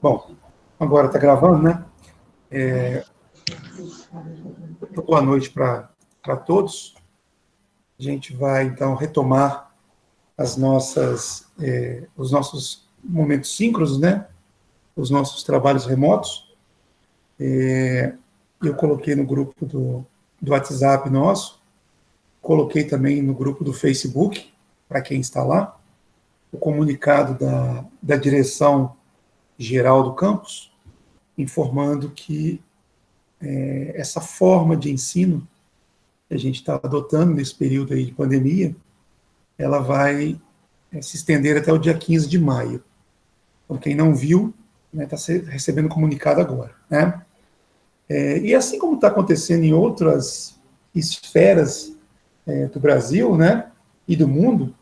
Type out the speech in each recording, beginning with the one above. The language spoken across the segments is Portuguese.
Bom, agora está gravando, né? Boa noite para todos. A gente vai, então, retomar os nossos momentos síncronos, né? Os nossos trabalhos remotos. Eu coloquei no grupo do WhatsApp nosso, coloquei também no grupo do Facebook, para quem está lá, o comunicado da direção geral do campus, informando que essa forma de ensino que a gente está adotando nesse período aí de pandemia, ela vai se estender até o dia 15 de maio. Então, quem não viu, está recebendo comunicado agora, né? E assim como está acontecendo em outras esferas do Brasil, né, e do mundo,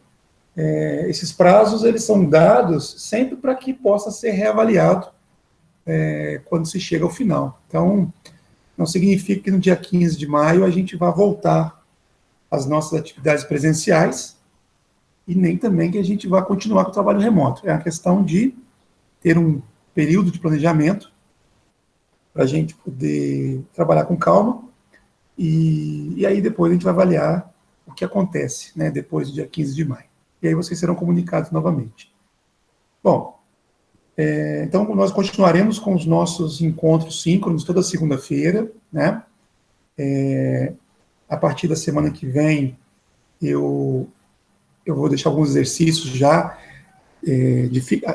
esses prazos eles são dados sempre para que possa ser reavaliado quando se chega ao final. Então, não significa que no dia 15 de maio a gente vá voltar às nossas atividades presenciais e nem também que a gente vá continuar com o trabalho remoto. É a questão de ter um período de planejamento para a gente poder trabalhar com calma e aí depois a gente vai avaliar o que acontece, né, depois do dia 15 de maio. E aí vocês serão comunicados novamente. Bom, então nós continuaremos com os nossos encontros síncronos toda segunda-feira, né? A partir da semana que vem, eu vou deixar alguns exercícios já,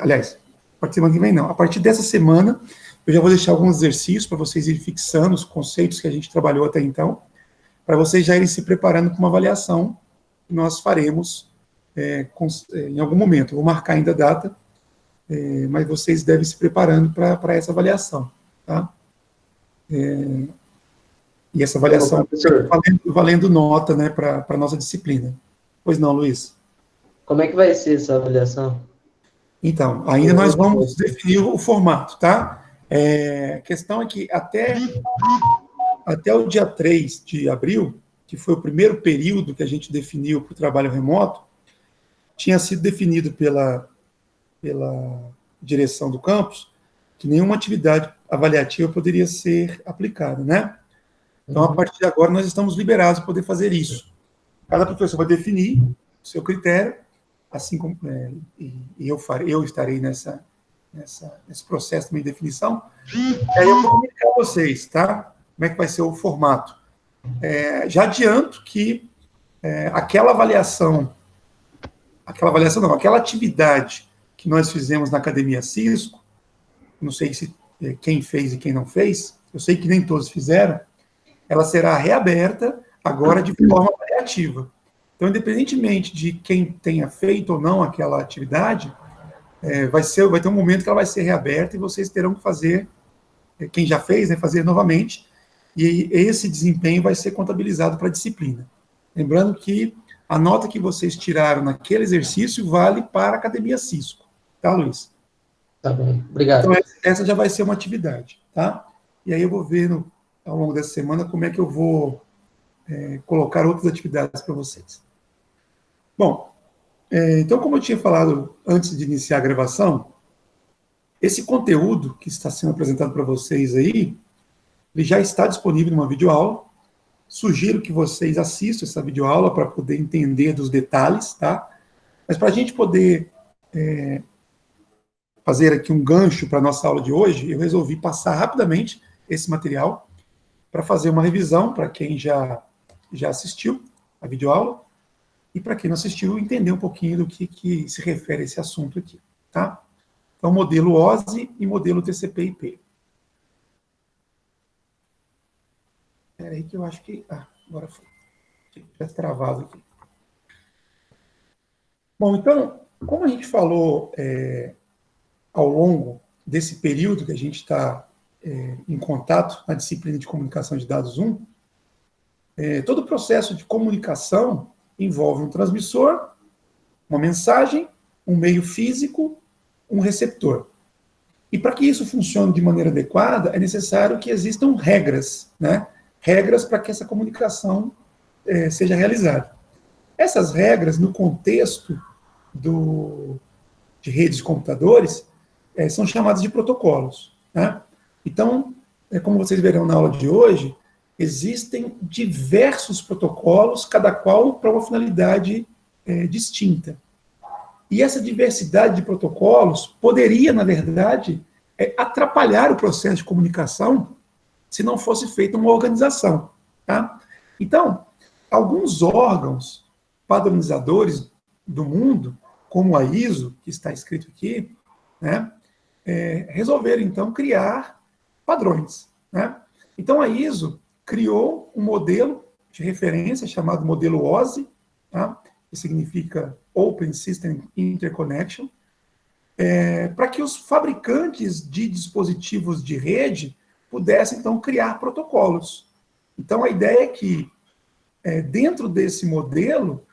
aliás, a partir da semana que vem não, a partir dessa semana, eu já vou deixar alguns exercícios para vocês irem fixando os conceitos que a gente trabalhou até então, para vocês já irem se preparando para uma avaliação que nós faremos em algum momento. Eu vou marcar ainda a data, mas vocês devem se preparando para essa avaliação, tá? E essa avaliação valendo nota, né, para a nossa disciplina. Pois não, Luiz? Como é que vai ser essa avaliação? Então, ainda nós vamos definir o formato, tá? A questão é que até o dia 3 de abril, que foi o primeiro período que a gente definiu para o trabalho remoto, tinha sido definido pela direção do campus que nenhuma atividade avaliativa poderia ser aplicada, né? Então, a partir de agora, nós estamos liberados para poder fazer isso. Cada professor vai definir o seu critério, assim como eu estarei nesse processo também de definição. E aí eu vou comunicar a vocês, tá? Como é que vai ser o formato. Já adianto que aquela atividade que nós fizemos na Academia Cisco, não sei se quem fez e quem não fez, eu sei que nem todos fizeram, ela será reaberta agora de forma avaliativa. Então, independentemente de quem tenha feito ou não aquela atividade, vai ter um momento que ela vai ser reaberta e vocês terão que fazer, quem já fez, né, fazer novamente, e esse desempenho vai ser contabilizado para a disciplina. Lembrando que a nota que vocês tiraram naquele exercício vale para a Academia Cisco. Tá, Luiz? Tá bom, obrigado. Então, essa já vai ser uma atividade, tá? E aí eu vou ver ao longo dessa semana como é que eu vou colocar outras atividades para vocês. Bom, então, como eu tinha falado antes de iniciar a gravação, esse conteúdo que está sendo apresentado para vocês aí, ele já está disponível numa videoaula. Sugiro que vocês assistam essa videoaula para poder entender dos detalhes, tá? Mas para a gente poder fazer aqui um gancho para a nossa aula de hoje, eu resolvi passar rapidamente esse material para fazer uma revisão para quem já assistiu a videoaula e para quem não assistiu, entender um pouquinho do que se refere a esse assunto aqui, tá? Então, modelo OSI e modelo TCP/IP. Espera aí que eu acho que... agora foi. Já travado aqui. Bom, então, como a gente falou ao longo desse período que a gente está em contato na disciplina de comunicação de dados 1, todo o processo de comunicação envolve um transmissor, uma mensagem, um meio físico, um receptor. E para que isso funcione de maneira adequada, é necessário que existam regras, né? Regras para que essa comunicação seja realizada. Essas regras, no contexto do de redes de computadores são chamadas de protocolos, né? Então, como vocês verão na aula de hoje, existem diversos protocolos, cada qual para uma finalidade distinta. E essa diversidade de protocolos poderia, na verdade, atrapalhar o processo de comunicação se não fosse feita uma organização, tá? Então, alguns órgãos padronizadores do mundo, como a ISO, que está escrito aqui, né, resolveram, então, criar padrões, né? Então, a ISO criou um modelo de referência chamado modelo OSI, tá? Que significa Open System Interconnection, para que os fabricantes de dispositivos de rede pudessem, então, criar protocolos. Então, a ideia é que, dentro desse modelo,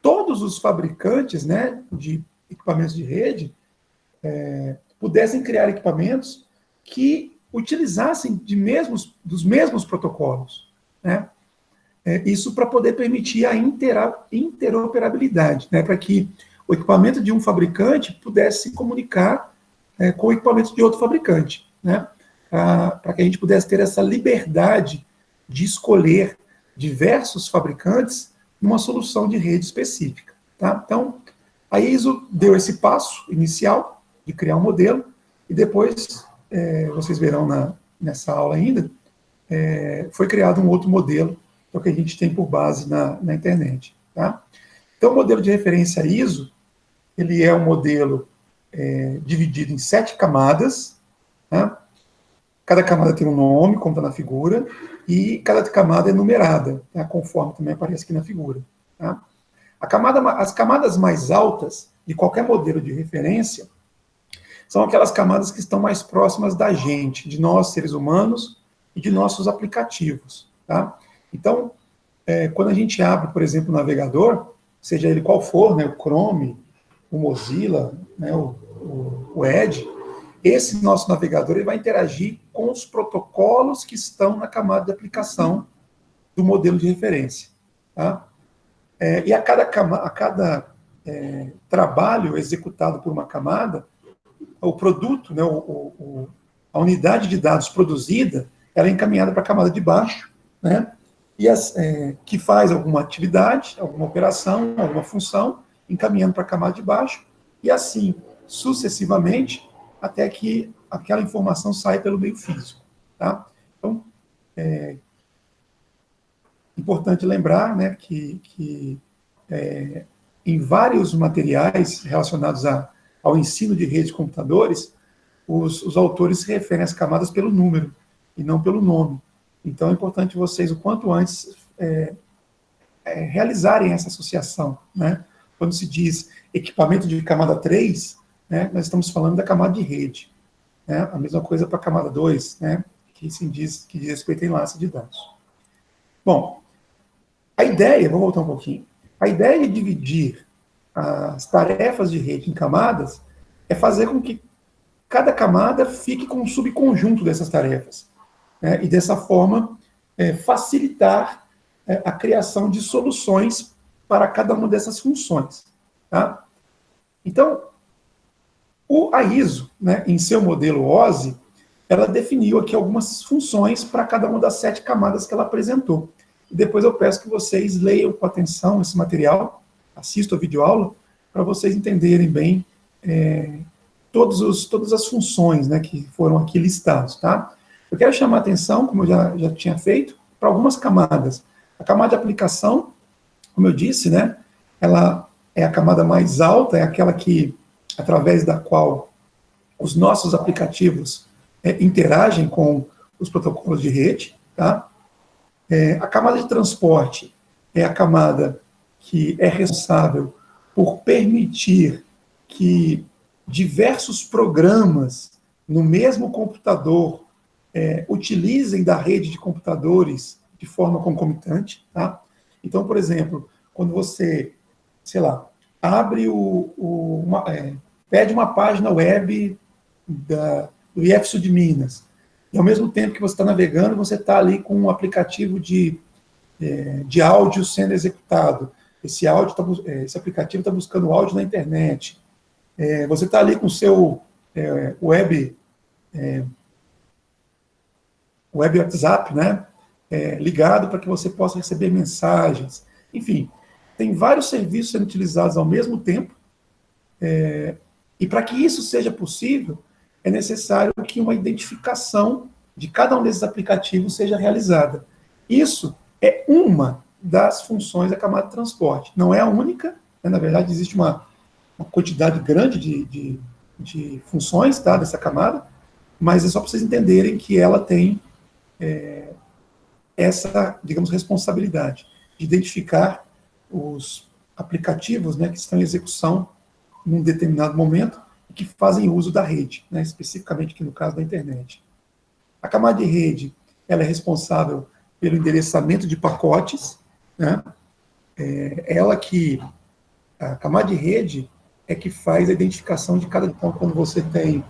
todos os fabricantes, né, de equipamentos de rede pudessem criar equipamentos que utilizassem dos mesmos protocolos, né? Isso para poder permitir a interoperabilidade, né, para que o equipamento de um fabricante pudesse se comunicar com o equipamento de outro fabricante, né, para que a gente pudesse ter essa liberdade de escolher diversos fabricantes numa solução de rede específica, tá? Então, a ISO deu esse passo inicial de criar um modelo, e depois, vocês verão nessa aula ainda, foi criado um outro modelo, que é o que a gente tem por base na internet, tá? Então, o modelo de referência ISO, ele é um modelo dividido em 7 camadas, tá? Cada camada tem um nome, como está na figura, e cada camada é numerada, tá? Conforme também aparece aqui na figura, tá? As camadas mais altas de qualquer modelo de referência são aquelas camadas que estão mais próximas da gente, de nós, seres humanos, e de nossos aplicativos, tá? Então, quando a gente abre, por exemplo, o navegador, seja ele qual for, né, o Chrome, o Mozilla, né, o Edge, esse nosso navegador ele vai interagir com os protocolos que estão na camada de aplicação do modelo de referência, tá? E a cada trabalho executado por uma camada, o produto, né, a unidade de dados produzida, ela é encaminhada para a camada de baixo, né, e que faz alguma atividade, alguma operação, alguma função, encaminhando para a camada de baixo, e assim, sucessivamente, até que aquela informação saia pelo meio físico, tá? Então, importante lembrar, né, que em vários materiais relacionados ao ensino de redes de computadores, os autores se referem às camadas pelo número e não pelo nome. Então, é importante vocês, o quanto antes, realizarem essa associação, né? Quando se diz equipamento de camada 3, né, nós estamos falando da camada de rede, né? A mesma coisa para a camada 2, né, que diz respeito a enlace de dados. Bom, a ideia, vou voltar um pouquinho, a ideia de dividir as tarefas de rede em camadas é fazer com que cada camada fique com um subconjunto dessas tarefas, né, e dessa forma facilitar a criação de soluções para cada uma dessas funções, tá? Então, a ISO, né, em seu modelo OSI, ela definiu aqui algumas funções para cada uma das 7 camadas que ela apresentou. E depois eu peço que vocês leiam com atenção esse material, assistam a videoaula, para vocês entenderem bem todas as funções, né, que foram aqui listadas, tá? Eu quero chamar a atenção, como eu já tinha feito, para algumas camadas. A camada de aplicação, como eu disse, né, ela é a camada mais alta, é aquela que, através da qual os nossos aplicativos interagem com os protocolos de rede, tá? A camada de transporte é a camada que é responsável por permitir que diversos programas no mesmo computador utilizem da rede de computadores de forma concomitante, tá? Então, por exemplo, quando você, sei lá, abre pede uma página web do IEF de Minas, e ao mesmo tempo que você está navegando, você está ali com um aplicativo de áudio sendo executado. Esse aplicativo está buscando áudio na internet. Você está ali com o seu web WhatsApp, né, ligado para que você possa receber mensagens. Enfim, tem vários serviços sendo utilizados ao mesmo tempo, e para que isso seja possível, é necessário que uma identificação de cada um desses aplicativos seja realizada. Isso é uma das funções da camada de transporte. Não é a única, né? Na verdade, existe uma quantidade grande de funções, tá, dessa camada, mas é só para vocês entenderem que ela tem essa, digamos, responsabilidade de identificar os aplicativos, né, que estão em execução num determinado momento e que fazem uso da rede, né, especificamente aqui no caso da internet. A camada de rede, ela é responsável pelo endereçamento de pacotes, né, a camada de rede é que faz a identificação de cada ponto. Quando você tem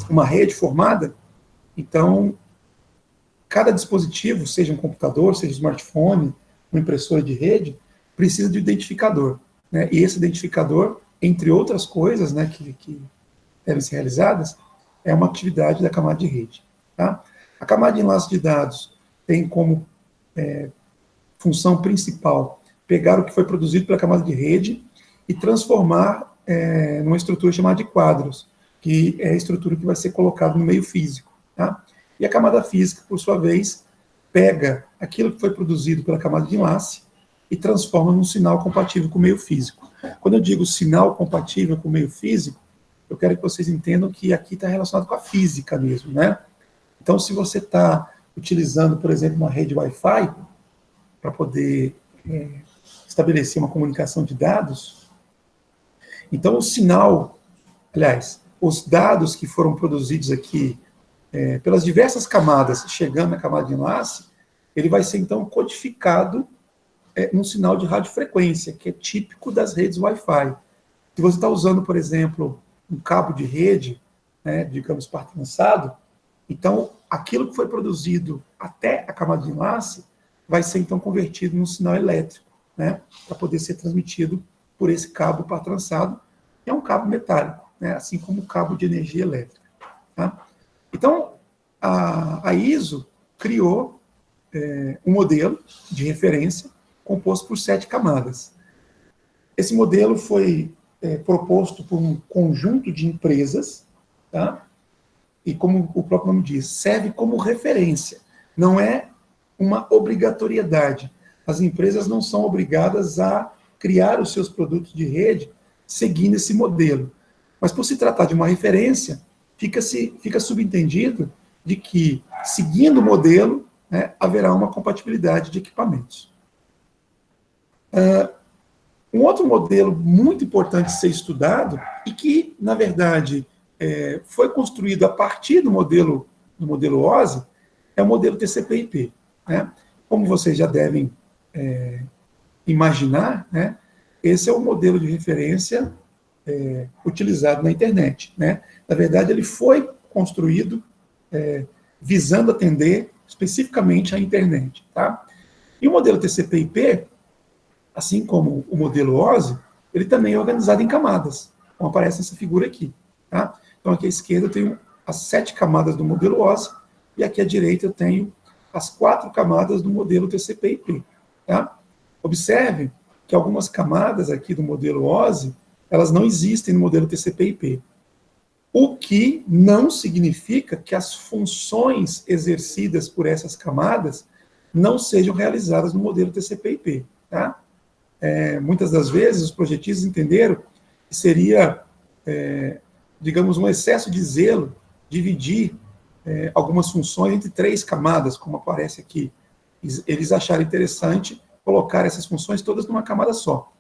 uma rede formada, então cada dispositivo, seja um computador, seja um smartphone, uma impressora de rede, precisa de um identificador, né? E esse identificador, entre outras coisas, né, que devem ser realizadas, é uma atividade da camada de rede. Tá? A camada de enlace de dados tem como função principal pegar o que foi produzido pela camada de rede e transformar numa estrutura chamada de quadros, que é a estrutura que vai ser colocada no meio físico. Tá? E a camada física, por sua vez, pega aquilo que foi produzido pela camada de enlace e transforma num sinal compatível com o meio físico. Quando eu digo sinal compatível com o meio físico, eu quero que vocês entendam que aqui está relacionado com a física mesmo, né? Então, se você está utilizando, por exemplo, uma rede Wi-Fi para poder estabelecer uma comunicação de dados, então o sinal, aliás, os dados que foram produzidos aqui pelas diversas camadas, chegando na camada de enlace, ele vai ser, então, codificado num sinal de radiofrequência, que é típico das redes Wi-Fi. Se você está usando, por exemplo, um cabo de rede, né, digamos, par trançado, então, aquilo que foi produzido até a camada de enlace vai ser, então, convertido num sinal elétrico, né, para poder ser transmitido por esse cabo par trançado, que é um cabo metálico, né, assim como o cabo de energia elétrica. Tá? Então, a ISO criou um modelo de referência composto por 7 camadas. Esse modelo foi proposto por um conjunto de empresas, tá? E como o próprio nome diz, serve como referência, não é uma obrigatoriedade. As empresas não são obrigadas a criar os seus produtos de rede seguindo esse modelo. Mas por se tratar de uma referência, fica subentendido de que, seguindo o modelo, né, haverá uma compatibilidade de equipamentos. Um outro modelo muito importante de ser estudado, e que, na verdade, foi construído a partir do modelo OSI, é o modelo TCP/IP. Né? Como vocês já devem imaginar, né, esse é o modelo de referência utilizado na internet. Né? Na verdade, ele foi construído visando atender especificamente a internet. Tá? E o modelo TCP/IP, assim como o modelo OSI, ele também é organizado em camadas, como aparece nessa figura aqui. Tá? Então, aqui à esquerda eu tenho as 7 camadas do modelo OSI, e aqui à direita eu tenho as 4 camadas do modelo TCP/IP. Tá? Observe que algumas camadas aqui do modelo OSI, elas não existem no modelo TCP/IP. O que não significa que as funções exercidas por essas camadas não sejam realizadas no modelo TCP/IP. Tá? Muitas das vezes os projetistas entenderam que seria, digamos, um excesso de zelo dividir algumas funções entre 3 camadas, como aparece aqui. Eles acharam interessante colocar essas funções todas numa camada só.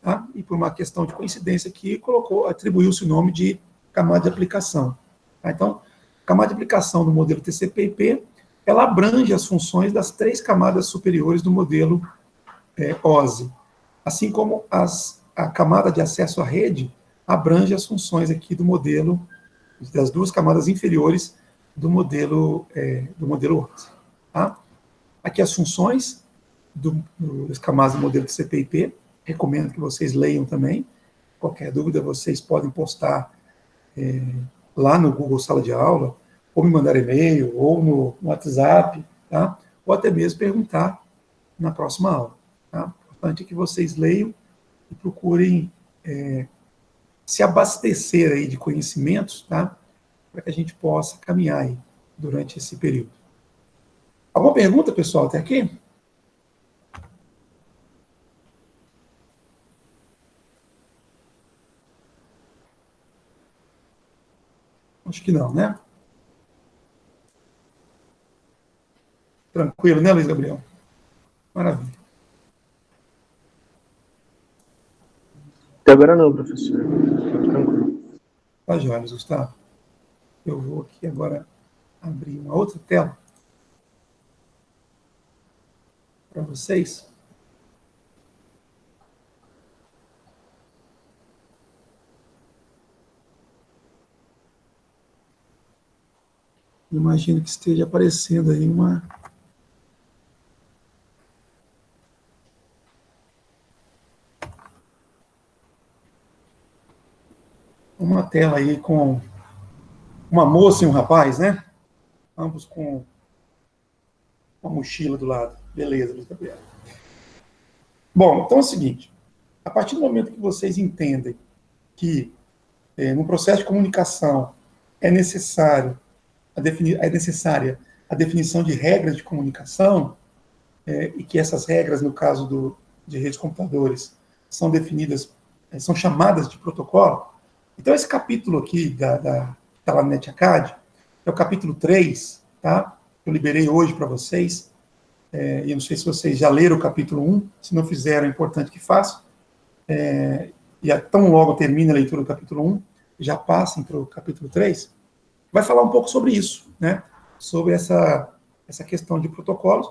Tá? E por uma questão de coincidência aqui, atribuiu-se o nome de camada de aplicação. Tá? Então, a camada de aplicação do modelo TCP/IP, ela abrange as funções das 3 camadas superiores do modelo OSI. Assim como a camada de acesso à rede abrange as funções aqui do modelo, das 2 camadas inferiores do modelo OSI. Tá? Aqui as funções das camadas do modelo TCP/IP, recomendo que vocês leiam também. Qualquer dúvida, vocês podem postar lá no Google Sala de Aula, ou me mandar e-mail, ou no WhatsApp, tá? Ou até mesmo perguntar na próxima aula. Tá? O importante é que vocês leiam e procurem se abastecer aí de conhecimentos, tá? Para que a gente possa caminhar aí durante esse período. Alguma pergunta, pessoal, até aqui? Acho que não, né? Tranquilo, né, Luiz Gabriel? Maravilha. Até agora não, professor. Tranquilo. Tá joia, Gustavo. Eu vou aqui agora abrir uma outra tela para vocês. Imagino que esteja aparecendo aí uma tela aí com uma moça e um rapaz, né? Ambos com uma mochila do lado. Beleza, Luiz Gabriel. Bom, então é o seguinte. A partir do momento que vocês entendem que no processo de comunicação é necessária a definição de regras de comunicação, e que essas regras, no caso de redes de computadores, são definidas, são chamadas de protocolo. Então, esse capítulo aqui da lá no NetAcad é o capítulo 3, tá? Eu liberei hoje para vocês, e eu não sei se vocês já leram o capítulo 1, se não fizeram, é importante que façam, e tão logo termina a leitura do capítulo 1, já passem para o capítulo 3, vai falar um pouco sobre isso, né? Sobre essa questão de protocolos,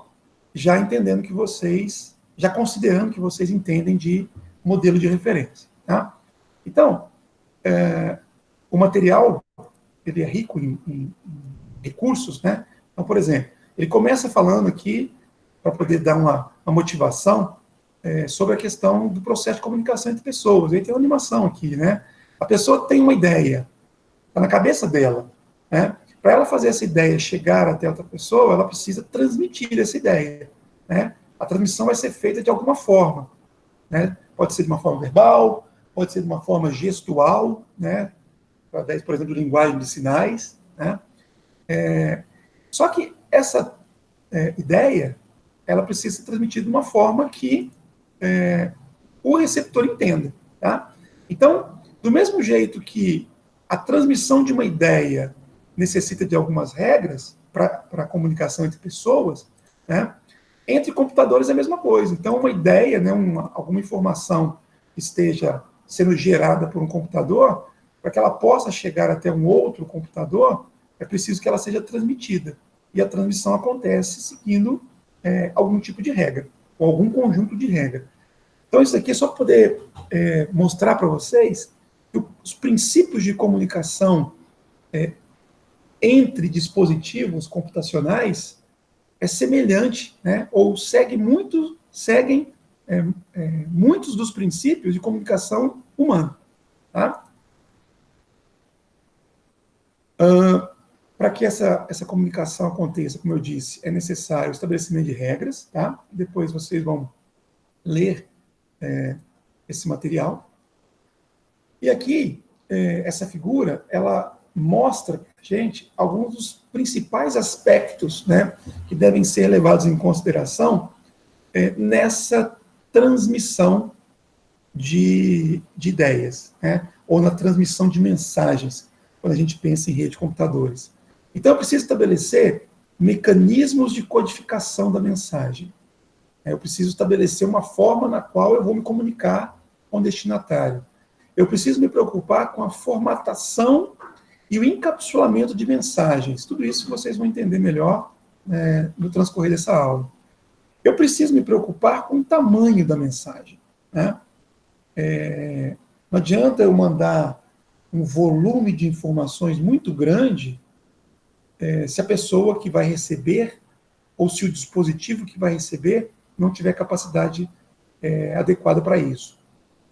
já entendendo que vocês, já considerando que vocês entendem de modelo de referência, tá? Então, o material, ele é rico em recursos, né? Então, por exemplo, ele começa falando aqui, para poder dar uma motivação, sobre a questão do processo de comunicação entre pessoas. Aí tem uma animação aqui, né? A pessoa tem uma ideia, está na cabeça dela, né? Para ela fazer essa ideia chegar até outra pessoa, ela precisa transmitir essa ideia, né? A transmissão vai ser feita de alguma forma, né? Pode ser de uma forma verbal, pode ser de uma forma gestual, né? Através, por exemplo, de linguagem de sinais, né? Só que essa ideia, ela precisa ser transmitida de uma forma que o receptor entenda, tá? Então, do mesmo jeito que a transmissão de uma ideia necessita de algumas regras para a comunicação entre pessoas, né? Entre computadores é a mesma coisa. Então, uma ideia, né, alguma informação que esteja sendo gerada por um computador, para que ela possa chegar até um outro computador, é preciso que ela seja transmitida. E a transmissão acontece seguindo algum tipo de regra, ou algum conjunto de regras. Então, isso aqui é só para poder mostrar para vocês que os princípios de comunicação entre dispositivos computacionais é semelhante, né, ou seguem muitos dos princípios de comunicação humana. Tá? Para que essa comunicação aconteça, como eu disse, é necessário o estabelecimento de regras. Tá? Depois vocês vão ler esse material. E aqui, essa figura, ela mostra para a gente alguns dos principais aspectos, né, que devem ser levados em consideração nessa transmissão de ideias, né, ou na transmissão de mensagens, quando a gente pensa em rede de computadores. Então, eu preciso estabelecer mecanismos de codificação da mensagem. Eu preciso estabelecer uma forma na qual eu vou me comunicar com o destinatário. Eu preciso me preocupar com a formatação e o encapsulamento de mensagens. Tudo isso vocês vão entender melhor no transcorrer dessa aula. Eu preciso me preocupar com o tamanho da mensagem. Né? Não adianta eu mandar um volume de informações muito grande se a pessoa que vai receber, ou se o dispositivo que vai receber, não tiver capacidade adequada para isso.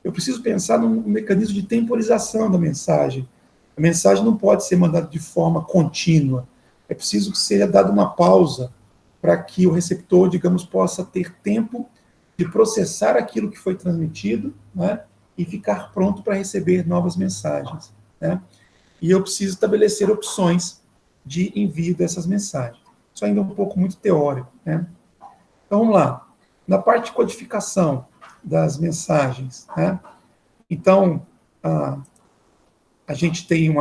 eu preciso pensar num mecanismo de temporização da mensagem. A mensagem não pode ser mandada de forma contínua. É preciso que seja dada uma pausa para que o receptor, digamos, possa ter tempo de processar aquilo que foi transmitido, né, e ficar pronto para receber novas mensagens, né? E eu preciso estabelecer opções de envio dessas mensagens. Isso ainda é um pouco muito teórico, né? Então, vamos lá. Na parte de codificação das mensagens, né? Então, a gente tem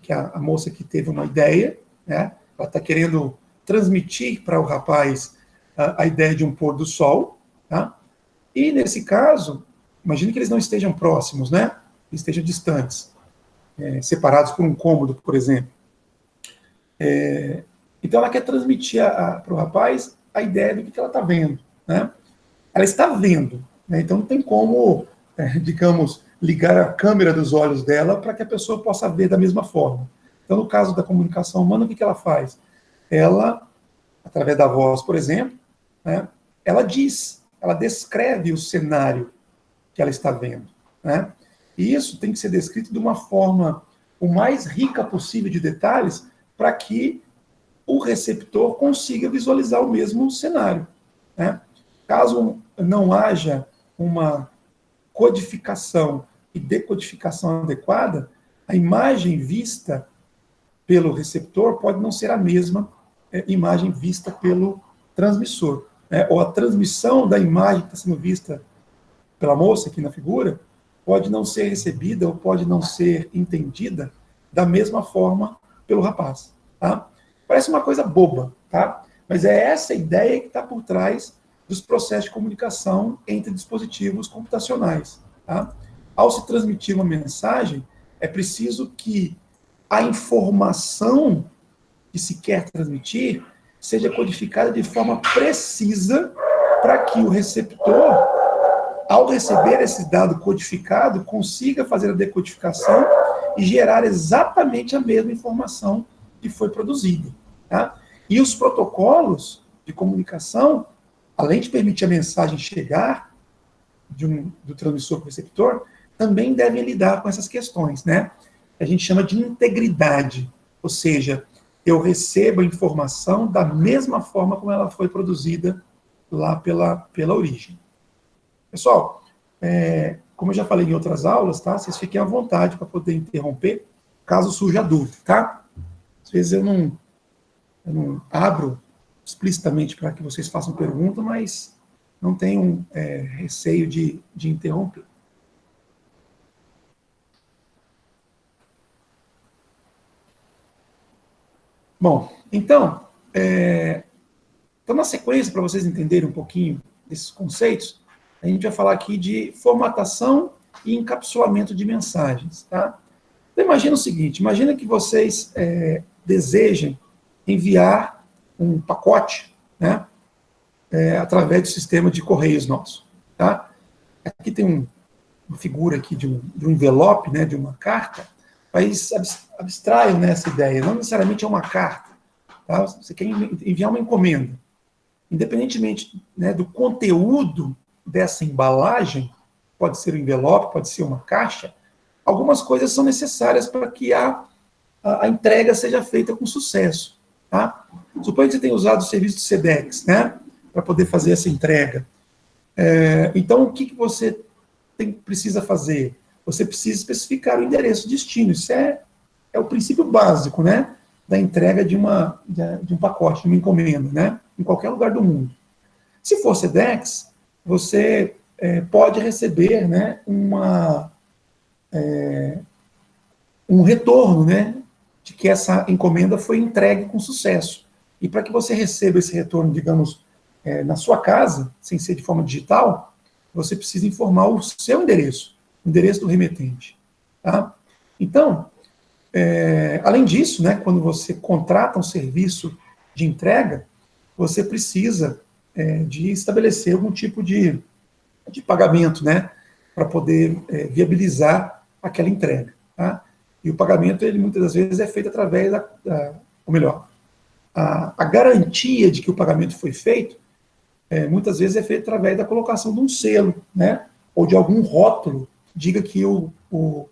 que a moça que teve uma ideia, né? Ela está querendo transmitir para o rapaz a ideia de um pôr do sol, tá? E, nesse caso, imagine que eles não estejam próximos, né? Eles estejam distantes, separados por um cômodo, por exemplo. Então, ela quer transmitir para o rapaz a ideia do que ela está vendo, né? Ela está vendo, né? Então não tem como, digamos, ligar a câmera dos olhos dela para que a pessoa possa ver da mesma forma. Então, no caso da comunicação humana, o que ela faz? Ela, através da voz, por exemplo, né, ela descreve o cenário que ela está vendo, né? E isso tem que ser descrito de uma forma o mais rica possível de detalhes para que o receptor consiga visualizar o mesmo cenário, né? Caso não haja uma codificação e decodificação adequada, a imagem vista pelo receptor pode não ser a mesma imagem vista pelo transmissor, né? Ou a transmissão da imagem que está sendo vista pela moça aqui na figura pode não ser recebida ou pode não ser entendida da mesma forma pelo rapaz, tá? Parece uma coisa boba, tá? Mas é essa ideia que está por trás dos processos de comunicação entre dispositivos computacionais, tá? Ao se transmitir uma mensagem, é preciso que a informação que se quer transmitir seja codificada de forma precisa para que o receptor, ao receber esse dado codificado, consiga fazer a decodificação e gerar exatamente a mesma informação que foi produzida, tá? E os protocolos de comunicação, além de permitir a mensagem chegar do transmissor para o receptor, também devem lidar com essas questões, né? A gente chama de integridade, ou seja, eu recebo a informação da mesma forma como ela foi produzida lá pela origem. Pessoal, como eu já falei em outras aulas, tá? Vocês fiquem à vontade para poder interromper, caso surja dúvida, tá? Às vezes eu não abro explicitamente para que vocês façam pergunta, mas não tenham receio de interromper. Bom, então na sequência, para vocês entenderem um pouquinho desses conceitos, a gente vai falar aqui de formatação e encapsulamento de mensagens, tá? Então, imagina o seguinte, imagina que vocês desejem enviar um pacote, né, através do sistema de correios nosso, tá? Aqui tem uma figura aqui de um envelope, né, de uma carta, mas abstraiam nessa ideia, não necessariamente é uma carta, tá? Você quer enviar uma encomenda. Independentemente, né, do conteúdo dessa embalagem, pode ser um envelope, pode ser uma caixa, algumas coisas são necessárias para que a entrega seja feita com sucesso, tá? Suponha que você tenha usado o serviço de Sedex, né, para poder fazer essa entrega. Então, o que você precisa fazer? Você precisa especificar o endereço de destino. Isso é o princípio básico, né, da entrega de um pacote, de uma encomenda, né, em qualquer lugar do mundo. Se for Sedex, você pode receber, né, um retorno, né, de que essa encomenda foi entregue com sucesso. E para que você receba esse retorno, digamos, na sua casa, sem ser de forma digital, você precisa informar o seu endereço, o endereço do remetente, tá? Então, além disso, né, quando você contrata um serviço de entrega, você precisa de estabelecer algum tipo de pagamento, né, para poder viabilizar aquela entrega, tá? E o pagamento, ele muitas das vezes é feito através ou melhor, a garantia de que o pagamento foi feito, muitas vezes é feito através da colocação de um selo, né, ou de algum rótulo diga que o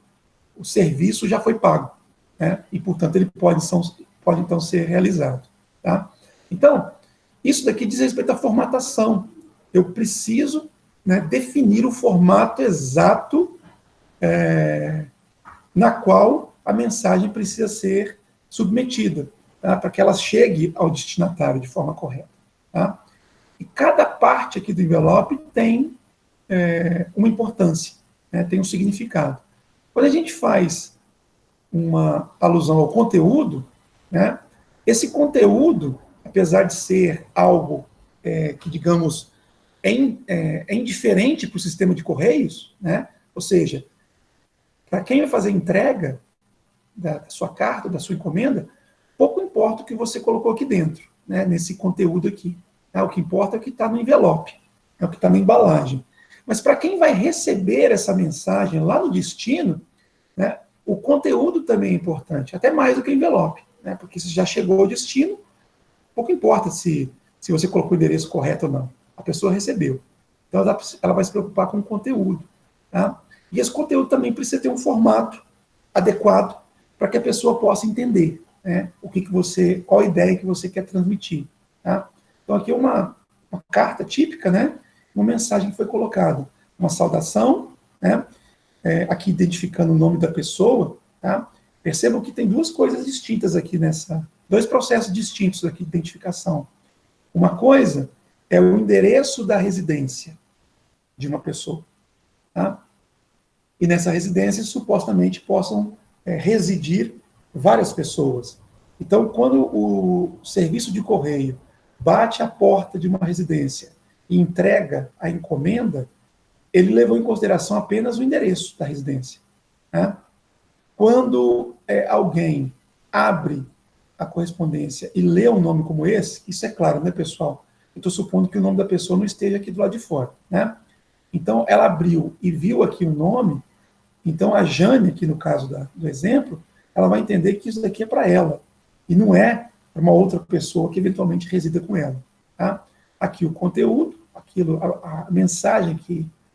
serviço já foi pago, né? E, portanto, ele pode então ser realizado. Tá? Então, isso daqui diz respeito à formatação. Eu preciso, né, definir o formato exato na qual a mensagem precisa ser submetida, tá? Para que ela chegue ao destinatário de forma correta. Tá? E cada parte aqui do envelope tem uma importância, né, tem um significado. Quando a gente faz uma alusão ao conteúdo, né, esse conteúdo, apesar de ser algo que, digamos, é indiferente para o sistema de correios, né, ou seja, para quem vai fazer a entrega da sua carta, da sua encomenda, pouco importa o que você colocou aqui dentro, né, nesse conteúdo aqui. Tá? O que importa é o que está no envelope, é o que está na embalagem. Mas para quem vai receber essa mensagem lá no destino, né, o conteúdo também é importante, até mais do que o envelope, né, porque se já chegou ao destino, pouco importa se você colocou o endereço correto ou não. A pessoa recebeu. Então, ela vai se preocupar com o conteúdo. Tá? E esse conteúdo também precisa ter um formato adequado para que a pessoa possa entender, né, qual a ideia que você quer transmitir. Tá? Então, aqui é uma carta típica, né, uma mensagem que foi colocada. Uma saudação, né, aqui identificando o nome da pessoa. Tá? Percebam que tem duas coisas distintas aqui dois processos distintos aqui de identificação. Uma coisa é o endereço da residência de uma pessoa. Tá? E nessa residência, supostamente, possam residir várias pessoas. Então, quando o serviço de correio bate à porta de uma residência e entrega a encomenda, ele levou em consideração apenas o endereço da residência. Né? Quando alguém abre a correspondência e lê um nome como esse, isso é claro, né, pessoal? Eu estou supondo que o nome da pessoa não esteja aqui do lado de fora, né? Então, ela abriu e viu aqui o nome, então a Jane, aqui no caso do exemplo, ela vai entender que isso daqui é para ela, e não é para uma outra pessoa que eventualmente resida com ela. Tá? Aqui o conteúdo, a mensagem,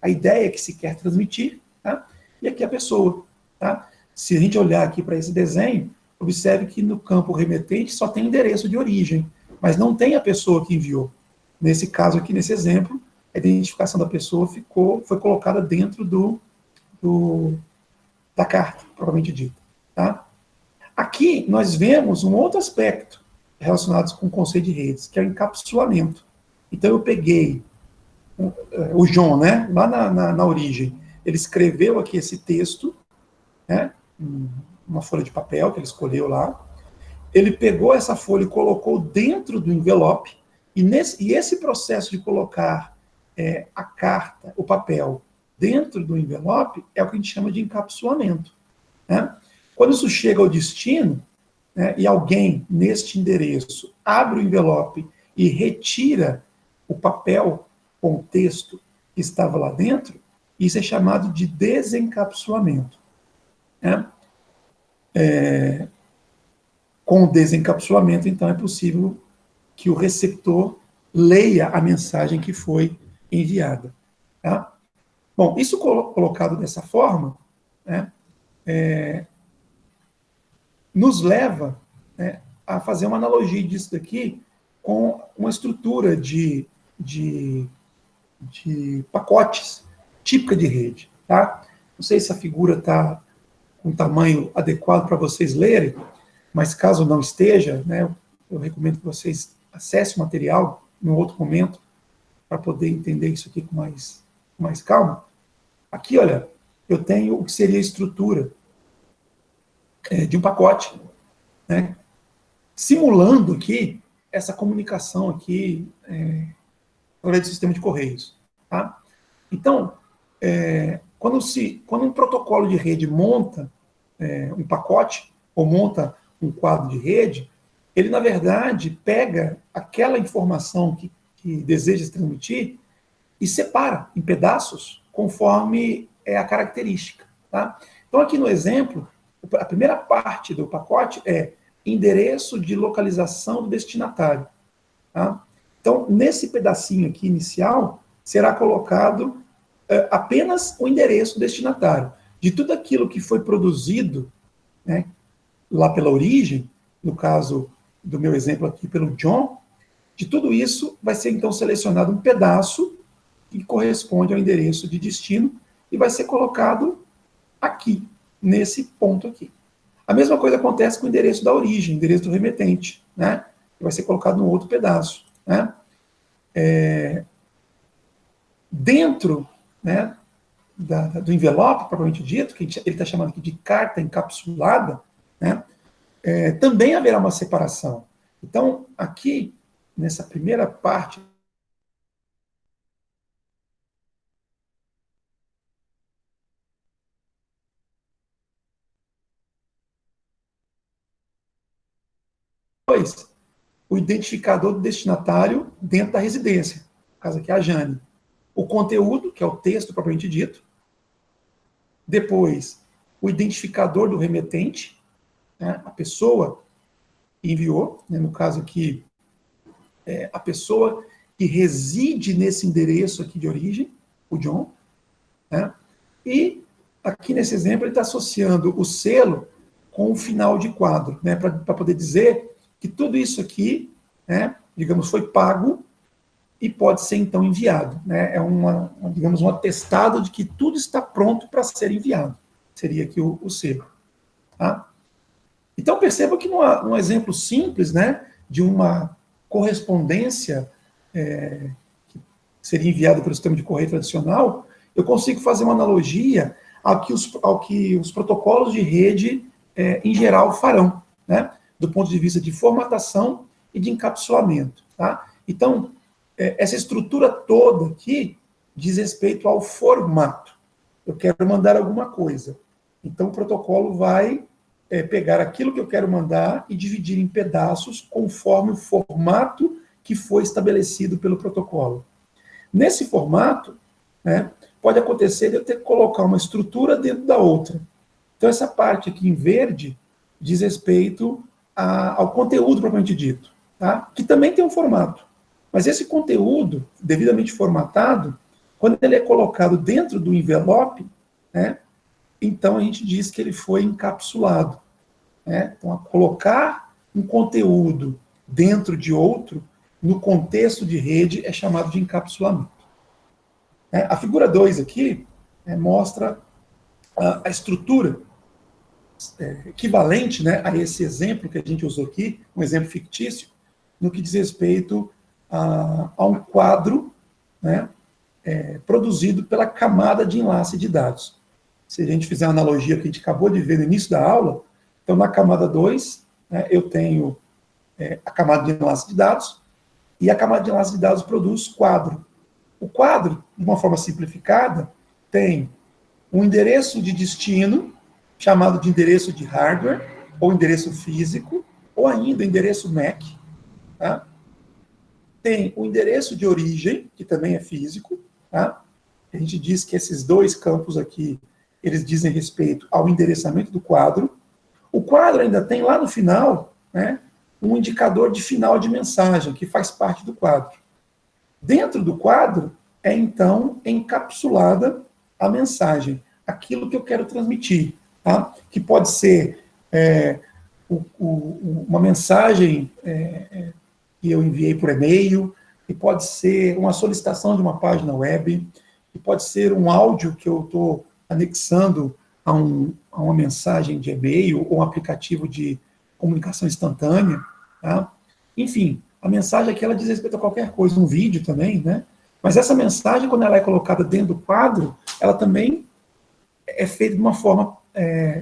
a ideia que se quer transmitir, tá? E aqui a pessoa. Tá? Se a gente olhar aqui para esse desenho, observe que no campo remetente só tem endereço de origem, mas não tem a pessoa que enviou. Nesse caso aqui, nesse exemplo, a identificação da pessoa foi colocada dentro da carta, propriamente dita. Tá? Aqui nós vemos um outro aspecto relacionado com o conceito de redes, que é o encapsulamento. Então eu peguei o João, né, lá na origem, ele escreveu aqui esse texto, né, uma folha de papel que ele escolheu lá, ele pegou essa folha e colocou dentro do envelope, e esse processo de colocar a carta, o papel, dentro do envelope, é o que a gente chama de encapsulamento. Né? Quando isso chega ao destino, né, e alguém, neste endereço, abre o envelope e retira o papel com o texto que estava lá dentro, isso é chamado de desencapsulamento. Né? Com o desencapsulamento, então, é possível que o receptor leia a mensagem que foi enviada. Tá? Bom, isso colocado dessa forma, né, nos leva, né, a fazer uma analogia disso daqui com uma estrutura de pacotes típica de rede. Tá? Não sei se a figura está com um tamanho adequado para vocês lerem, mas caso não esteja, né, eu recomendo que vocês acessem o material em outro momento para poder entender isso aqui com mais calma. Aqui, olha, eu tenho o que seria a estrutura de um pacote, né, simulando aqui essa comunicação aqui através do sistema de correios. Tá? Então, quando um protocolo de rede monta um pacote ou monta um quadro de rede, ele, na verdade, pega aquela informação que deseja transmitir e separa em pedaços conforme a característica. Tá? Então, aqui no exemplo, a primeira parte do pacote é endereço de localização do destinatário. Tá? Então, nesse pedacinho aqui inicial, será colocado apenas o endereço destinatário. De tudo aquilo que foi produzido, né, lá pela origem, no caso do meu exemplo aqui, pelo John, de tudo isso vai ser então selecionado um pedaço que corresponde ao endereço de destino e vai ser colocado aqui, nesse ponto aqui. A mesma coisa acontece com o endereço da origem, endereço do remetente, né? Que vai ser colocado no outro pedaço, né? Dentro, né, do envelope, propriamente dito, que ele está chamando aqui de carta encapsulada, né, também haverá uma separação. Então, aqui, nessa primeira parte, depois, o identificador do destinatário dentro da residência, no caso aqui é a Jane. O conteúdo, que é o texto propriamente dito. Depois, o identificador do remetente, né, a pessoa enviou, né, no caso aqui, a pessoa que reside nesse endereço aqui de origem, o John, né, e aqui nesse exemplo ele está associando o selo com o final de quadro, né, para poder dizer que tudo isso aqui, né, digamos, foi pago e pode ser então enviado, né, digamos, um atestado de que tudo está pronto para ser enviado, seria aqui o selo, tá? Então, perceba que num exemplo simples, né, de uma correspondência que seria enviada pelo sistema de correio tradicional, eu consigo fazer uma analogia ao que os protocolos de rede, em geral, farão, né, do ponto de vista de formatação e de encapsulamento. Tá? Então, essa estrutura toda aqui diz respeito ao formato. Eu quero mandar alguma coisa. Então, o protocolo vai pegar aquilo que eu quero mandar e dividir em pedaços conforme o formato que foi estabelecido pelo protocolo. Nesse formato, né, pode acontecer de eu ter que colocar uma estrutura dentro da outra. Então, essa parte aqui em verde diz respeito ao conteúdo propriamente dito, tá? Que também tem um formato. Mas esse conteúdo, devidamente formatado, quando ele é colocado dentro do envelope, né, então a gente diz que ele foi encapsulado. Né? Então, colocar um conteúdo dentro de outro, no contexto de rede, é chamado de encapsulamento. A figura 2 aqui mostra a estrutura equivalente, né, a esse exemplo que a gente usou aqui, um exemplo fictício, no que diz respeito a um quadro, né, produzido pela camada de enlace de dados. Se a gente fizer a analogia que a gente acabou de ver no início da aula, então na camada 2, né, eu tenho a camada de enlace de dados, e a camada de enlace de dados produz quadro. O quadro, de uma forma simplificada, tem um endereço de destino, chamado de endereço de hardware, ou endereço físico, ou ainda endereço MAC. Tá? Tem o endereço de origem, que também é físico. Tá? A gente diz que esses dois campos aqui, eles dizem respeito ao endereçamento do quadro. O quadro ainda tem lá no final, né, um indicador de final de mensagem, que faz parte do quadro. Dentro do quadro é, então, encapsulada a mensagem, aquilo que eu quero transmitir, tá? Que pode ser uma mensagem que eu enviei por e-mail, que pode ser uma solicitação de uma página web, que pode ser um áudio que eu estou anexando a uma mensagem de e-mail ou um aplicativo de comunicação instantânea, tá? Enfim, a mensagem aqui ela diz respeito a qualquer coisa, um vídeo também, né? Mas essa mensagem, quando ela é colocada dentro do quadro, ela também é feita de uma forma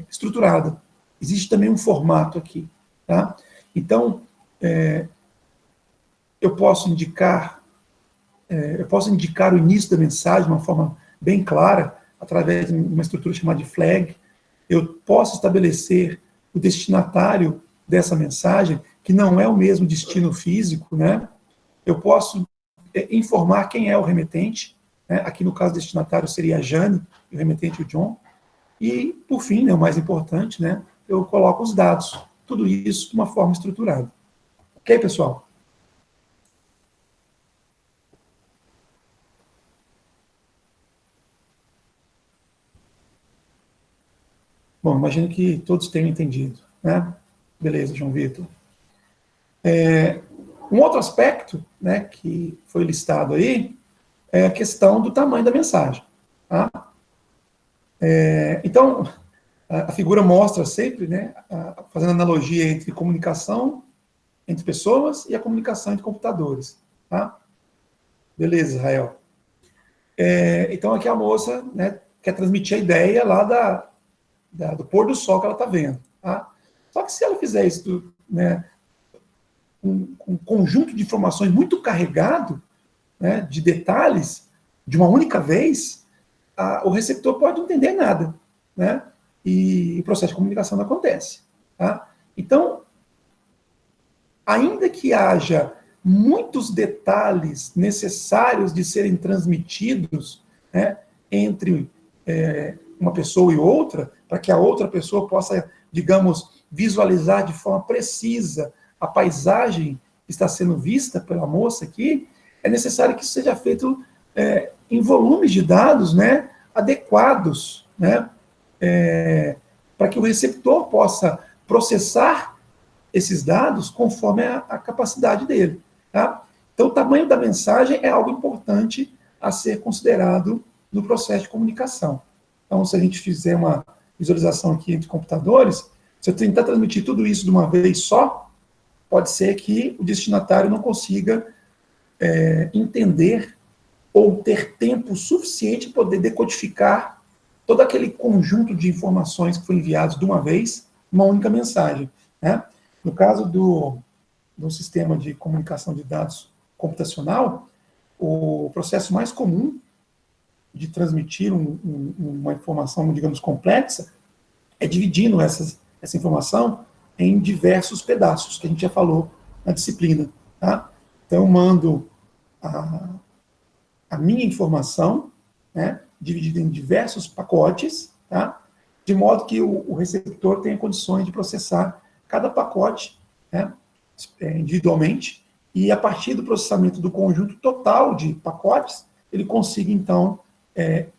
estruturada. Existe também um formato aqui, tá? Então, eu posso indicar o início da mensagem de uma forma bem clara, através de uma estrutura chamada de flag. Eu posso estabelecer o destinatário dessa mensagem, que não é o mesmo destino físico, né? Eu posso informar quem é o remetente, né? Aqui no caso, o destinatário seria a Jane, e o remetente o John. E, por fim, né, o mais importante, né, eu coloco os dados. Tudo isso de uma forma estruturada. Ok, pessoal? Bom, imagino que todos tenham entendido, né? Beleza, João Vitor. Um outro aspecto, né, que foi listado aí é a questão do tamanho da mensagem. Tá? Então, a figura mostra sempre, né, fazendo analogia entre comunicação entre pessoas e a comunicação entre computadores. Tá? Beleza, Israel. Então, aqui a moça, né, quer transmitir a ideia lá do pôr do sol que ela está vendo. Tá? Só que se ela fizer isso, né, um conjunto de informações muito carregado, né, de detalhes, de uma única vez, o receptor pode não entender nada, né? E o processo de comunicação não acontece. Tá? Então, ainda que haja muitos detalhes necessários de serem transmitidos, né, entre uma pessoa e outra, para que a outra pessoa possa, digamos, visualizar de forma precisa a paisagem que está sendo vista pela moça aqui, é necessário que isso seja feito em volumes de dados, né, adequados, né, para que o receptor possa processar esses dados conforme a capacidade dele. Tá? Então, o tamanho da mensagem é algo importante a ser considerado no processo de comunicação. Então, se a gente fizer uma visualização aqui entre computadores, se eu tentar transmitir tudo isso de uma vez só, pode ser que o destinatário não consiga entender ou ter tempo suficiente para poder decodificar todo aquele conjunto de informações que foi enviado de uma vez, uma única mensagem. Né? No caso do sistema de comunicação de dados computacional, o processo mais comum de transmitir uma informação, digamos, complexa, é dividindo essa informação em diversos pedaços, que a gente já falou na disciplina. Tá? Então, eu mando a minha informação, né, dividida em diversos pacotes, tá? De modo que o receptor tenha condições de processar cada pacote, né, individualmente, e a partir do processamento do conjunto total de pacotes, ele consiga, então,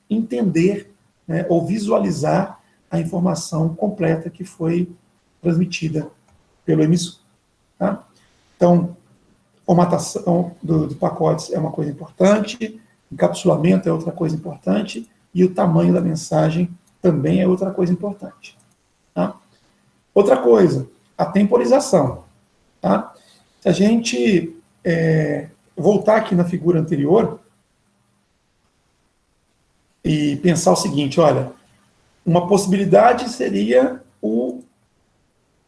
entender, né, ou visualizar a informação completa que foi transmitida pelo emissor. Tá? Então, formatação de pacotes é uma coisa importante, encapsulamento é outra coisa importante, e o tamanho da mensagem também é outra coisa importante. Tá? Outra coisa, a temporização. Tá? Se a gente voltar aqui na figura anterior e pensar o seguinte, olha, uma possibilidade seria o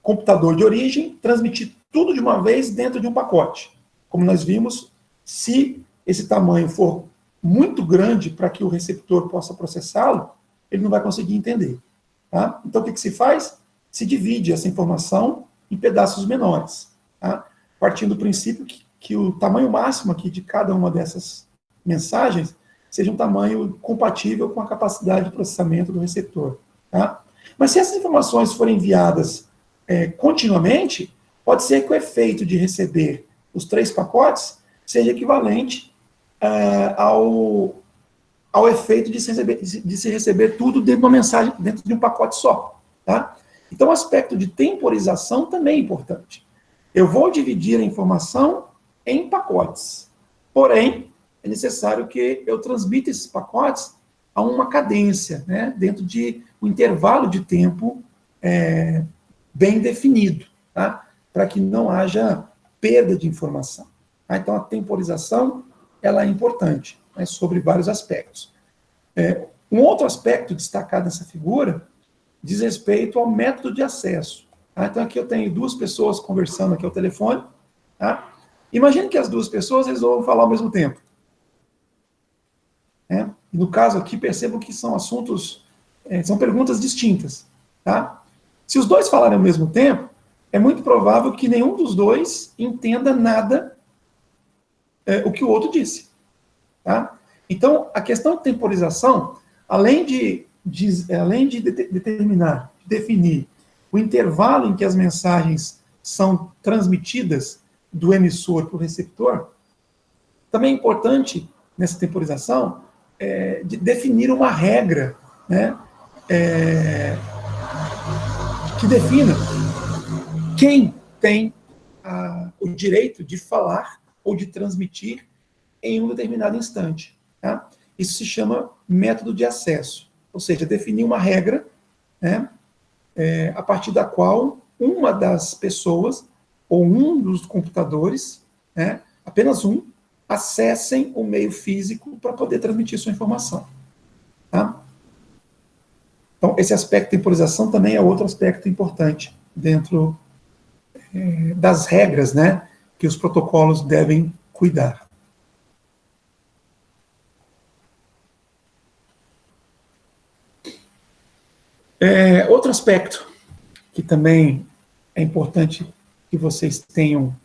computador de origem transmitir tudo de uma vez dentro de um pacote. Como nós vimos, se esse tamanho for muito grande para que o receptor possa processá-lo, ele não vai conseguir entender. Tá? Então, o que se faz? Se divide essa informação em pedaços menores, tá? Partindo do princípio que o tamanho máximo aqui de cada uma dessas mensagens seja um tamanho compatível com a capacidade de processamento do receptor. Tá? Mas se essas informações forem enviadas continuamente, pode ser que o efeito de receber os 3 pacotes seja equivalente ao efeito de se receber tudo dentro de uma mensagem, dentro de um pacote só. Tá? Então, o aspecto de temporização também é importante. Eu vou dividir a informação em pacotes. Porém, é necessário que eu transmita esses pacotes a uma cadência, né, dentro de um intervalo de tempo bem definido, tá? Para que não haja perda de informação. Tá? Então, a temporização ela é importante, né, sobre vários aspectos. Um outro aspecto destacado nessa figura diz respeito ao método de acesso. Tá? Então, aqui eu tenho 2 pessoas conversando aqui ao telefone. Tá? Imagine que as 2 pessoas resolvam falar ao mesmo tempo. E no caso aqui, percebam que são assuntos, são perguntas distintas. Tá? Se os 2 falarem ao mesmo tempo, é muito provável que nenhum dos 2 entenda nada o que o outro disse. Tá? Então, a questão de temporização, além de definir o intervalo em que as mensagens são transmitidas do emissor para o receptor, também é importante, nessa temporização, de definir uma regra, né, que defina quem tem o direito de falar ou de transmitir em um determinado instante. Tá? Isso se chama método de acesso, ou seja, definir uma regra, né, a partir da qual uma das pessoas ou um dos computadores, né, apenas um, acessem o meio físico para poder transmitir sua informação. Tá? Então, esse aspecto de temporização também é outro aspecto importante dentro das regras, né, que os protocolos devem cuidar. Outro aspecto que também é importante que vocês tenham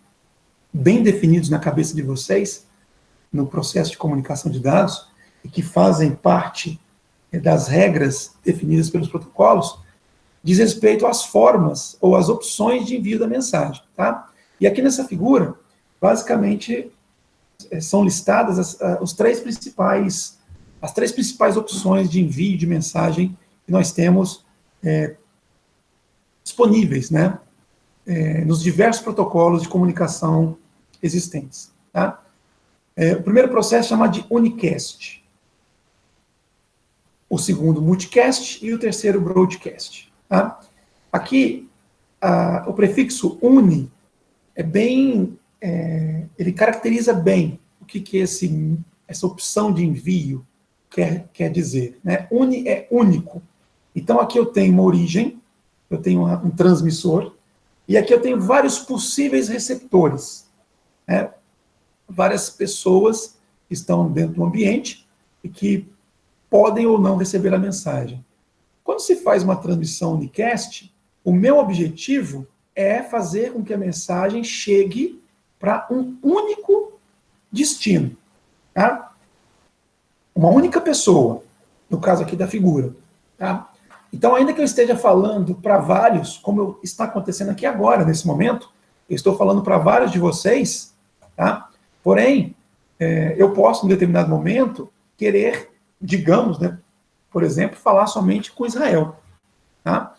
bem definidos na cabeça de vocês, no processo de comunicação de dados, e que fazem parte das regras definidas pelos protocolos, diz respeito às formas ou às opções de envio da mensagem. Tá? E aqui nessa figura, basicamente, são listadas as três principais opções de envio de mensagem que nós temos disponíveis, né, nos diversos protocolos de comunicação existentes. Tá? O primeiro processo é chamado de unicast, o segundo multicast e o terceiro broadcast. Tá? Aqui, o prefixo uni ele caracteriza bem o que essa opção de envio quer dizer. Né? Uni é único. Então, aqui eu tenho uma origem, eu tenho um transmissor, e aqui eu tenho vários possíveis receptores. Né? Várias pessoas que estão dentro do ambiente e que podem ou não receber a mensagem. Quando se faz uma transmissão unicast, o meu objetivo é fazer com que a mensagem chegue para um único destino. Tá? Uma única pessoa, no caso aqui da figura. Tá? Então, ainda que eu esteja falando para vários, como está acontecendo aqui agora, nesse momento, eu estou falando para vários de vocês, tá? Porém, eu posso, em determinado momento, querer, digamos, né, por exemplo, falar somente com Israel. Tá?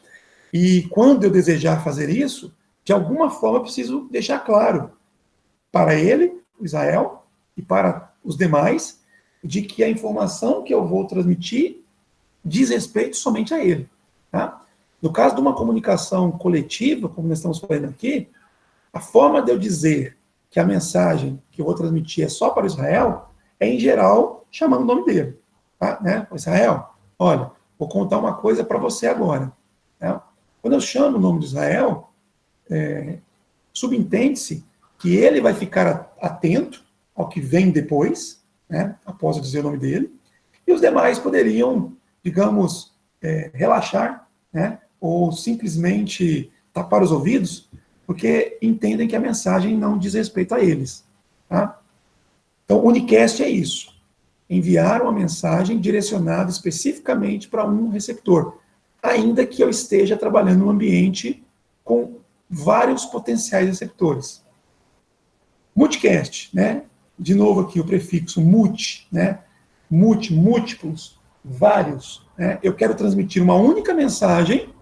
E quando eu desejar fazer isso, de alguma forma eu preciso deixar claro para ele, Israel, e para os demais, de que a informação que eu vou transmitir diz respeito somente a ele. Tá? No caso de uma comunicação coletiva, como nós estamos falando aqui, a forma de eu dizer que a mensagem que eu vou transmitir é só para Israel é, em geral, chamando o nome dele. Tá? Né? Israel, olha, vou contar uma coisa para você agora. Tá? Quando eu chamo o nome de Israel, subentende-se que ele vai ficar atento ao que vem depois, né, após eu dizer o nome dele, e os demais poderiam, digamos, relaxar, né, ou simplesmente tapar os ouvidos, porque entendem que a mensagem não diz respeito a eles. Tá? Então, o unicast é isso. Enviar uma mensagem direcionada especificamente para um receptor, ainda que eu esteja trabalhando num ambiente com vários potenciais receptores. Multicast, né? De novo aqui o prefixo multi, né? Múltiplos, vários. Né? Eu quero transmitir uma única mensagem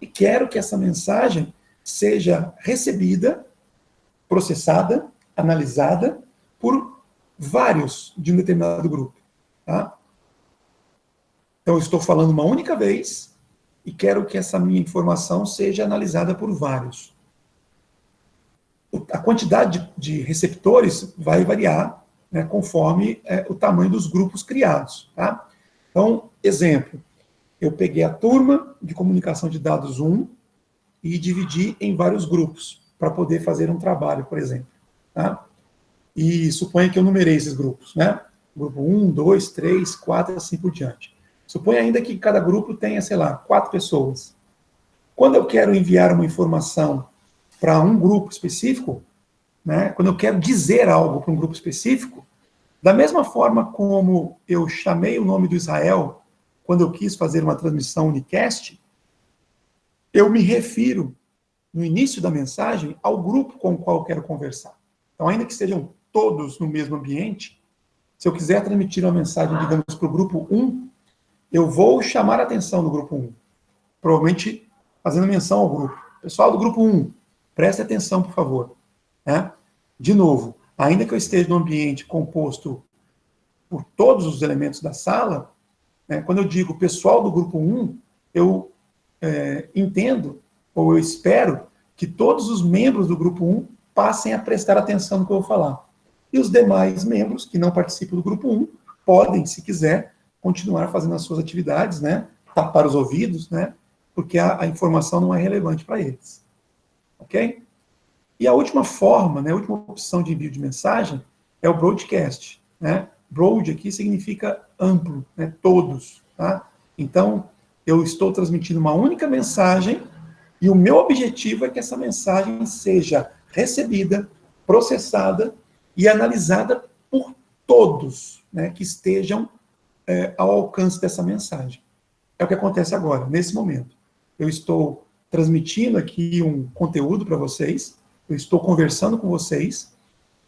e quero que essa mensagem seja recebida, processada, analisada por vários de um determinado grupo. Tá? Então, eu estou falando uma única vez e quero que essa minha informação seja analisada por vários. A quantidade de receptores vai variar, né, conforme o tamanho dos grupos criados. Tá? Então, exemplo, eu peguei a turma de comunicação de dados 1 e dividi em vários grupos para poder fazer um trabalho, por exemplo. Tá? E suponha que eu numerei esses grupos, né? Grupo 1, 2, 3, 4, assim por diante. Suponha ainda que cada grupo tenha, sei lá, 4 pessoas. Quando eu quero enviar uma informação para um grupo específico, né, quando eu quero dizer algo para um grupo específico, da mesma forma como eu chamei o nome do Israel quando eu quis fazer uma transmissão unicast, eu me refiro, no início da mensagem, ao grupo com o qual eu quero conversar. Então, ainda que estejam todos no mesmo ambiente, se eu quiser transmitir uma mensagem, digamos, para o grupo 1, eu vou chamar a atenção do grupo 1. Provavelmente fazendo menção ao grupo. Pessoal do grupo 1, preste atenção, por favor. Né? De novo, ainda que eu esteja num ambiente composto por todos os elementos da sala, né, quando eu digo pessoal do grupo 1, eu entendo, ou eu espero, que todos os membros do grupo 1 passem a prestar atenção no que eu vou falar. E os demais membros que não participam do grupo 1 podem, se quiser, continuar fazendo as suas atividades, né, tapar os ouvidos, né, porque a informação não é relevante para eles. Ok? E a última forma, né, a última opção de envio de mensagem é o broadcast. Né? Broad aqui significa amplo, né, todos. Tá? Então, eu estou transmitindo uma única mensagem e o meu objetivo é que essa mensagem seja recebida, processada e analisada por todos, né, que estejam ao alcance dessa mensagem. É o que acontece agora, nesse momento. Eu estou transmitindo aqui um conteúdo para vocês, eu estou conversando com vocês,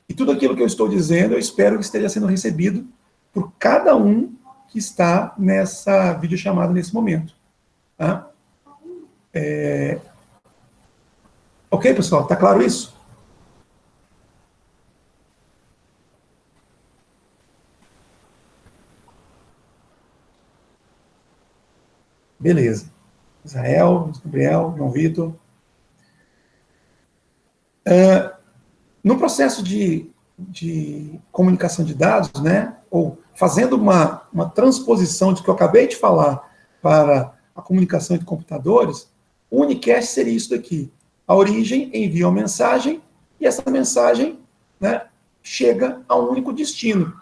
e tudo aquilo que eu estou dizendo, eu espero que esteja sendo recebido por cada um que está nessa videochamada nesse momento. Tá? Ok, pessoal? Está claro isso? Beleza. Israel, Gabriel, João Vitor. No processo de comunicação de dados, né, ou fazendo uma transposição de que eu acabei de falar para a comunicação entre computadores, o unicast seria isso daqui. A origem envia uma mensagem e essa mensagem, né, chega a um único destino.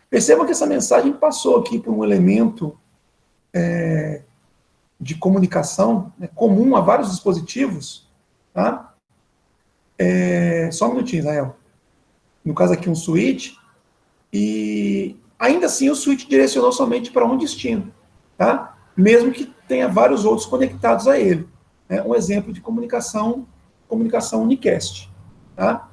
Percebam que essa mensagem passou aqui por um elemento de comunicação, né, comum a vários dispositivos. Tá? Só um minutinho, Israel. No caso aqui, um switch, e ainda assim o switch direcionou somente para um destino, tá? Mesmo que tenha vários outros conectados a ele. Né? Um exemplo de comunicação unicast. Tá?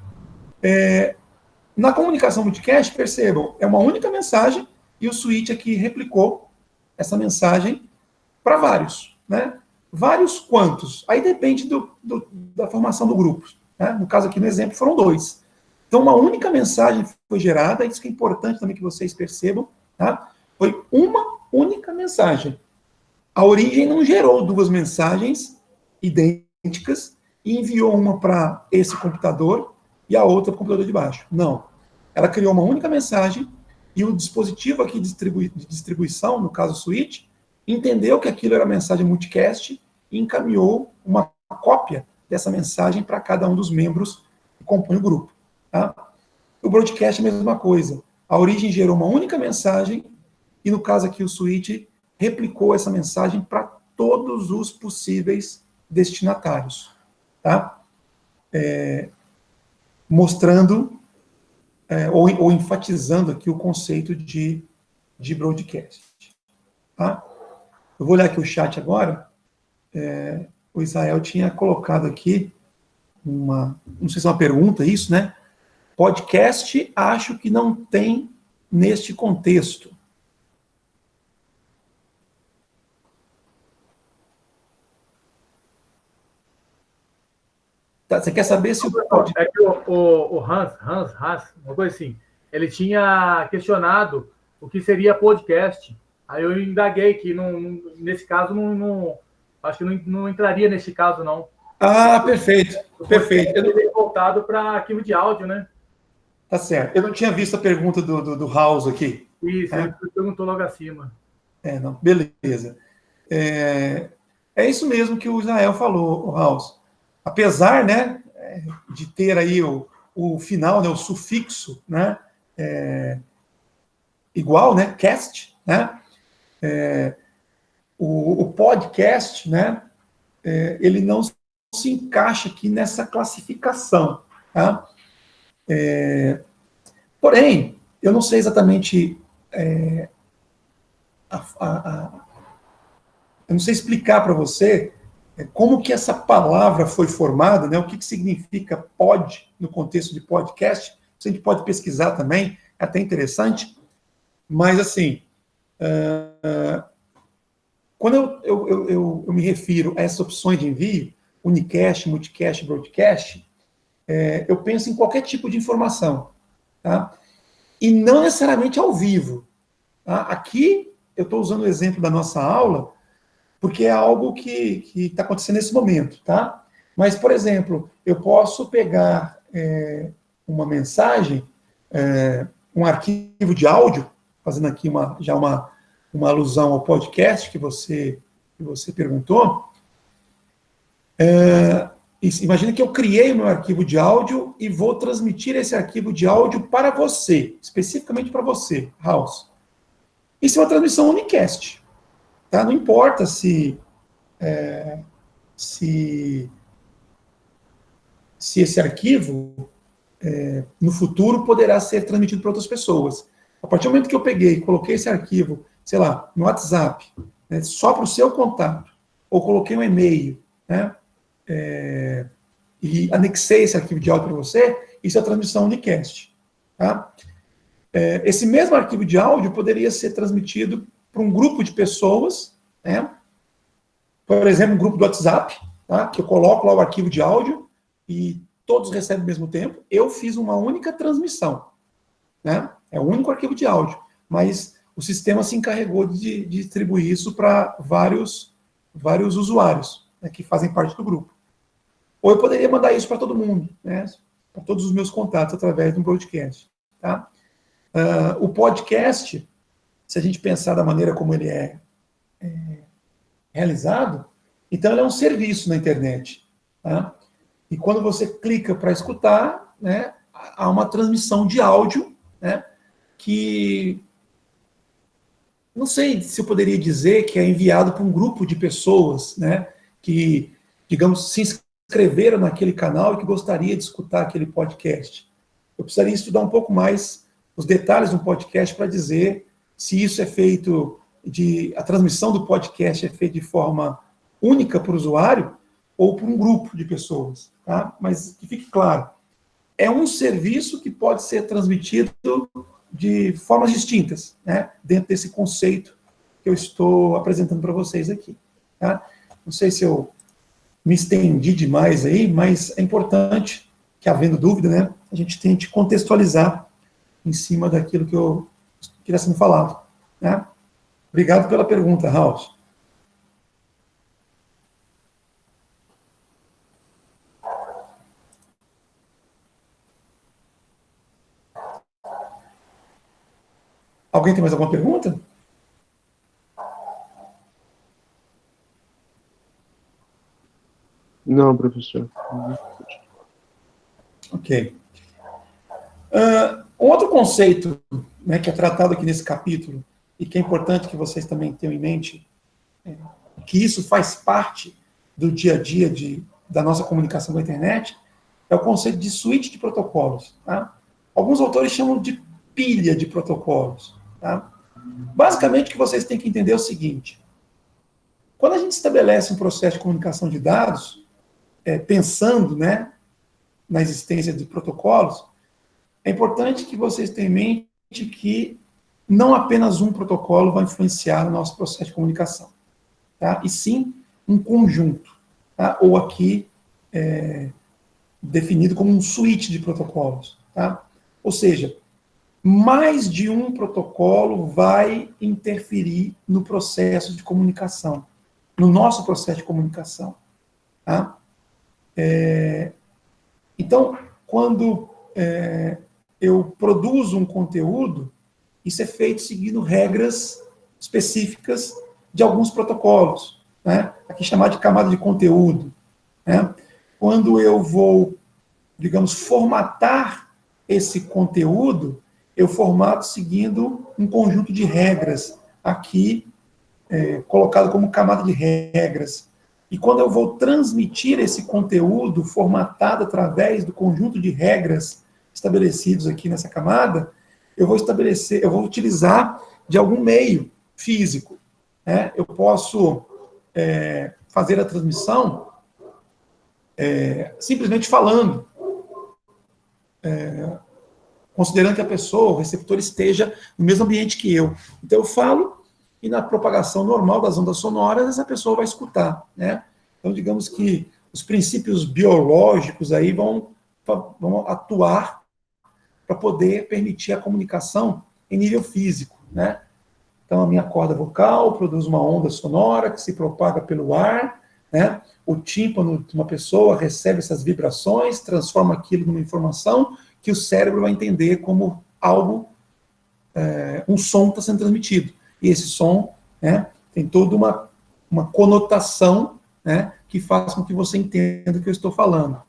Na comunicação unicast, percebam, é uma única mensagem e o switch aqui replicou essa mensagem para vários. Né? Vários quantos? Aí depende da formação do grupo. Né? No caso aqui, no exemplo, foram 2. Então, uma única mensagem foi gerada, isso que é importante também que vocês percebam, tá? Foi uma única mensagem. A origem não gerou 2 mensagens idênticas e enviou uma para esse computador e a outra para o computador de baixo. Não. Ela criou uma única mensagem e o dispositivo aqui de distribuição, no caso o switch, entendeu que aquilo era mensagem multicast e encaminhou uma cópia dessa mensagem para cada um dos membros que compõem o grupo. Tá? O broadcast é a mesma coisa. A origem gerou uma única mensagem e, no caso aqui, o switch replicou essa mensagem para todos os possíveis destinatários. Tá? Mostrando ou enfatizando aqui o conceito de broadcast. Tá? Eu vou olhar aqui o chat agora. O Israel tinha colocado aqui não sei se é uma pergunta isso, né? Podcast, acho que não tem neste contexto. Tá, você quer saber se o podcast... É que o Hans, uma coisa assim, ele tinha questionado o que seria podcast. Aí eu indaguei que, nesse caso, acho que não entraria nesse caso, não. Ah, perfeito, perfeito. Ele é voltado para arquivo de áudio, né? Tá certo. Eu não tinha visto a pergunta do House aqui. Isso, ele perguntou logo acima. Não, beleza. É isso mesmo que o Israel falou, o House. Apesar, né, de ter aí o final, né, o sufixo, né, igual, né, cast, né, o podcast, né, ele não se encaixa aqui nessa classificação, tá? Porém, eu não sei exatamente eu não sei explicar para você como que essa palavra foi formada, né? O que significa pod no contexto de podcast. Isso a gente pode pesquisar também, é até interessante. Mas, assim, Quando eu me refiro a essas opções de envio, unicast, multicast, broadcast, eu penso em qualquer tipo de informação, tá? E não necessariamente ao vivo. Tá? Aqui, eu estou usando o exemplo da nossa aula, porque é algo que está acontecendo nesse momento, tá? Mas, por exemplo, eu posso pegar uma mensagem, um arquivo de áudio, fazendo aqui uma alusão ao podcast que você perguntou. Imagina que eu criei o meu arquivo de áudio e vou transmitir esse arquivo de áudio para você, especificamente para você, House. Isso é uma transmissão unicast. Tá? Não importa se esse arquivo, no futuro, poderá ser transmitido para outras pessoas. A partir do momento que eu peguei e coloquei esse arquivo, sei lá, no WhatsApp, né, só para o seu contato, ou coloquei um e-mail, né, e anexei esse arquivo de áudio para você, isso é a transmissão unicast. Tá? Esse mesmo arquivo de áudio poderia ser transmitido para um grupo de pessoas, né? Por exemplo, um grupo do WhatsApp, tá? Que eu coloco lá o arquivo de áudio e todos recebem ao mesmo tempo. Eu fiz uma única transmissão, né? É o único arquivo de áudio, mas o sistema se encarregou de distribuir isso para vários usuários, né, que fazem parte do grupo. Ou eu poderia mandar isso para todo mundo, né? Para todos os meus contatos através de um broadcast, tá? O podcast, se a gente pensar da maneira como ele é realizado, então ele é um serviço na internet. Tá? E quando você clica para escutar, né, há uma transmissão de áudio, né, que não sei se eu poderia dizer que é enviado para um grupo de pessoas, né, que, digamos, se inscreveram naquele canal e que gostaria de escutar aquele podcast. Eu precisaria estudar um pouco mais os detalhes do podcast para dizer se isso é feito a transmissão do podcast é feita de forma única para o usuário ou para um grupo de pessoas, tá? Mas que fique claro, é um serviço que pode ser transmitido de formas distintas, né? Dentro desse conceito que eu estou apresentando para vocês aqui, tá? Não sei se eu me estendi demais aí, mas é importante que, havendo dúvida, né, a gente tente contextualizar em cima daquilo que está sendo falado, né? Obrigado pela pergunta, House. Alguém tem mais alguma pergunta? Não, professor. Ok. Um outro conceito, né, que é tratado aqui nesse capítulo, e que é importante que vocês também tenham em mente, que isso faz parte do dia a dia da nossa comunicação com a internet, é o conceito de suíte de protocolos. Tá? Alguns autores chamam de pilha de protocolos. Tá? Basicamente, o que vocês têm que entender é o seguinte: quando a gente estabelece um processo de comunicação de dados, pensando, né, na existência de protocolos, é importante que vocês tenham em mente que não apenas um protocolo vai influenciar o nosso processo de comunicação, tá? E sim um conjunto, tá? Ou aqui definido como um suíte de protocolos, tá? Ou seja, mais de um protocolo vai interferir no processo de comunicação, no nosso processo de comunicação, tá? Então, quando eu produzo um conteúdo, isso é feito seguindo regras específicas de alguns protocolos, né? Aqui chamado de camada de conteúdo, né? Quando eu vou, digamos, formatar esse conteúdo, eu formato seguindo um conjunto de regras, aqui colocado como camada de regras. E quando eu vou transmitir esse conteúdo formatado através do conjunto de regras estabelecidos aqui nessa camada, eu vou utilizar de algum meio físico, né? Eu posso fazer a transmissão simplesmente falando, considerando que a pessoa, o receptor, esteja no mesmo ambiente que eu. Então eu falo e na propagação normal das ondas sonoras, essa pessoa vai escutar, né? Então, digamos que os princípios biológicos aí vão atuar para poder permitir a comunicação em nível físico, né? Então, a minha corda vocal produz uma onda sonora que se propaga pelo ar, né? O tímpano de uma pessoa recebe essas vibrações, transforma aquilo numa informação que o cérebro vai entender como algo, um som está sendo transmitido. E esse som, né, tem toda uma conotação, né, que faz com que você entenda o que eu estou falando.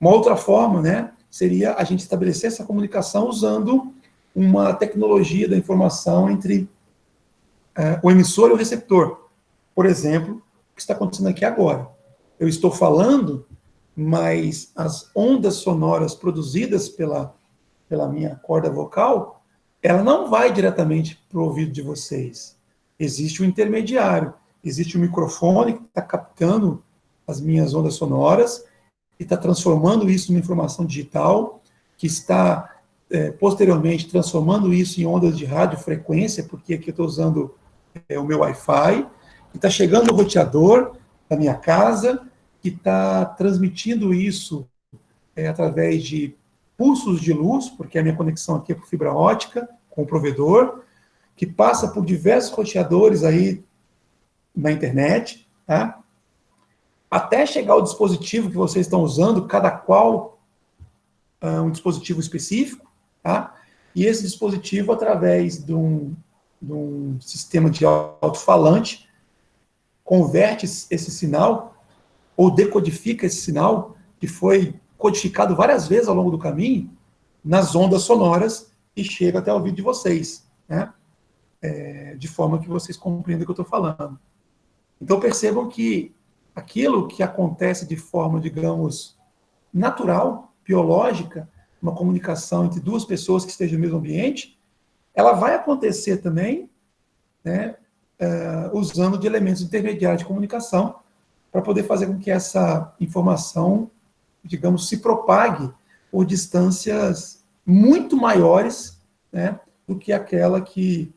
Uma outra forma, né, seria a gente estabelecer essa comunicação usando uma tecnologia da informação entre o emissor e o receptor. Por exemplo, o que está acontecendo aqui agora. Eu estou falando, mas as ondas sonoras produzidas pela minha corda vocal, ela não vai diretamente para o ouvido de vocês. Existe um intermediário, existe um microfone que está captando as minhas ondas sonoras e está transformando isso numa informação digital, que está posteriormente transformando isso em ondas de radiofrequência, porque aqui eu estou usando o meu Wi-Fi, e está chegando no roteador da minha casa, que está transmitindo isso através de pulsos de luz, porque a minha conexão aqui é por fibra ótica, com o provedor, que passa por diversos roteadores aí na internet, tá? Até chegar ao dispositivo que vocês estão usando, cada qual um dispositivo específico, tá? E esse dispositivo, através de um sistema de alto-falante, converte esse sinal, ou decodifica esse sinal, que foi codificado várias vezes ao longo do caminho, nas ondas sonoras, e chega até o ouvido de vocês, né? De forma que vocês compreendam o que eu estou falando. Então percebam que aquilo que acontece de forma, digamos, natural, biológica, uma comunicação entre duas pessoas que estejam no mesmo ambiente, ela vai acontecer também, né, usando de elementos intermediários de comunicação para poder fazer com que essa informação, digamos, se propague por distâncias muito maiores, né, do que aquela que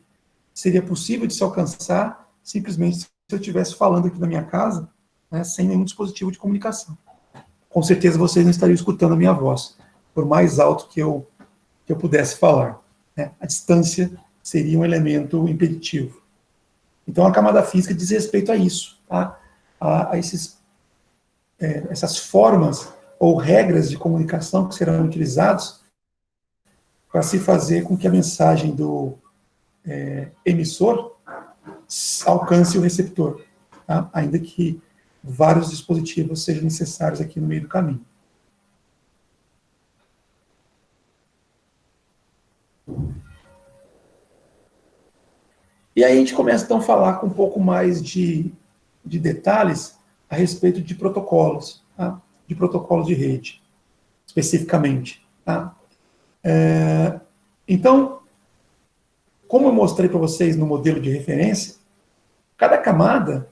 seria possível de se alcançar simplesmente se eu estivesse falando aqui na minha casa, né, sem nenhum dispositivo de comunicação. Com certeza vocês não estariam escutando a minha voz, por mais alto que eu pudesse falar, né? A distância seria um elemento impeditivo. Então, a camada física diz respeito a isso, tá? A essas formas ou regras de comunicação que serão utilizadas para se fazer com que a mensagem do emissor alcance o receptor, tá? Ainda que vários dispositivos sejam necessários aqui no meio do caminho. E aí a gente começa, então, a falar com um pouco mais de detalhes a respeito de protocolos, tá? De protocolos de rede, especificamente. Tá? Então, como eu mostrei para vocês no modelo de referência, cada camada,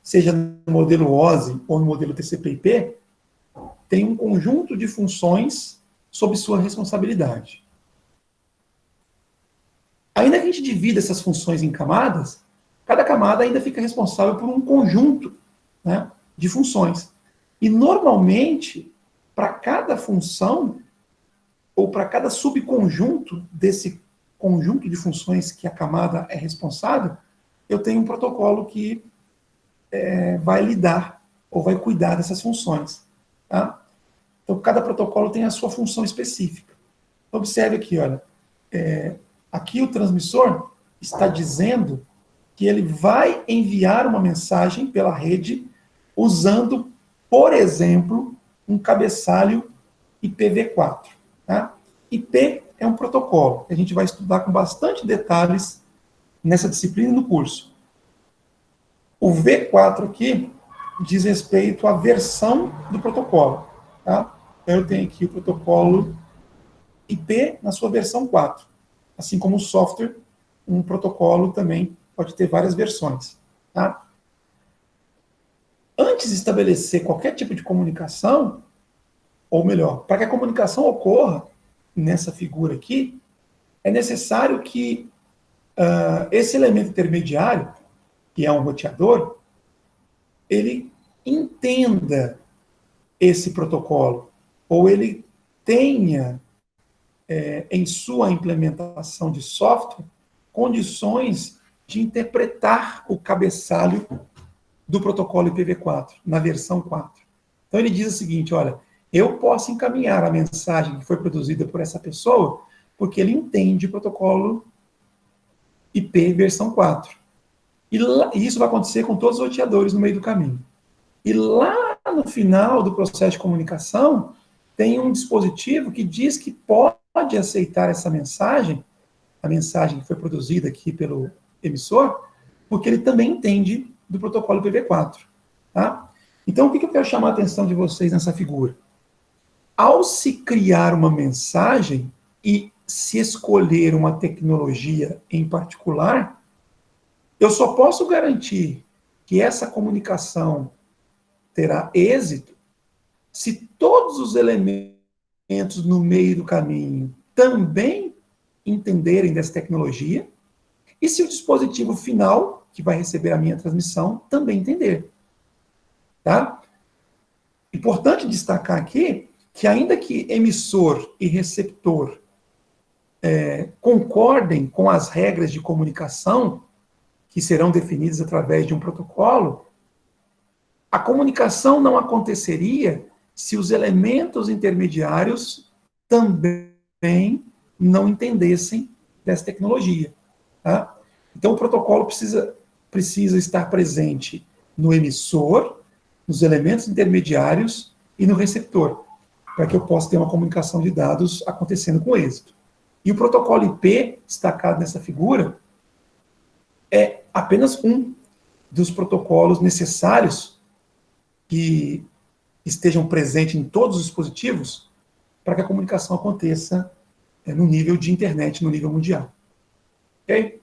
seja no modelo OSI ou no modelo TCP/IP, tem um conjunto de funções sob sua responsabilidade. Ainda que a gente divida essas funções em camadas, cada camada ainda fica responsável por um conjunto, né, de funções. E, normalmente, para cada função, ou para cada subconjunto desse conjunto de funções que a camada é responsável, eu tenho um protocolo que vai lidar, ou vai cuidar dessas funções. Tá? Então, cada protocolo tem a sua função específica. Observe aqui, olha, aqui o transmissor está dizendo que ele vai enviar uma mensagem pela rede usando, por exemplo, um cabeçalho IPv4. Tá? IP é um protocolo que a gente vai estudar com bastante detalhes nessa disciplina e no curso. O V4 aqui diz respeito à versão do protocolo. Tá? Então, eu tenho aqui o protocolo IP na sua versão 4. Assim como o software, um protocolo também pode ter várias versões. Tá? Antes de estabelecer qualquer tipo de comunicação, ou melhor, para que a comunicação ocorra nessa figura aqui, é necessário que esse elemento intermediário, que é um roteador, ele entenda esse protocolo, ou ele tenha em sua implementação de software condições de interpretar o cabeçalho do protocolo IPv4, na versão 4. Então ele diz o seguinte, olha, eu posso encaminhar a mensagem que foi produzida por essa pessoa, porque ele entende o protocolo IP versão 4. E isso vai acontecer com todos os roteadores no meio do caminho. E lá no final do processo de comunicação, tem um dispositivo que diz que pode aceitar essa mensagem, a mensagem que foi produzida aqui pelo emissor, porque ele também entende do protocolo IPv4. Tá? Então, o que eu quero chamar a atenção de vocês nessa figura? Ao se criar uma mensagem e se escolher uma tecnologia em particular, eu só posso garantir que essa comunicação terá êxito se todos os elementos no meio do caminho também entenderem dessa tecnologia e se o dispositivo final, que vai receber a minha transmissão, também entender. Tá? Importante destacar aqui que ainda que emissor e receptor concordem com as regras de comunicação que serão definidas através de um protocolo, a comunicação não aconteceria se os elementos intermediários também não entendessem dessa tecnologia. Tá? Então, o protocolo precisa estar presente no emissor, nos elementos intermediários e no receptor, para que eu possa ter uma comunicação de dados acontecendo com êxito. E o protocolo IP, destacado nessa figura, é apenas um dos protocolos necessários que estejam presentes em todos os dispositivos para que a comunicação aconteça no nível de internet, no nível mundial. Ok?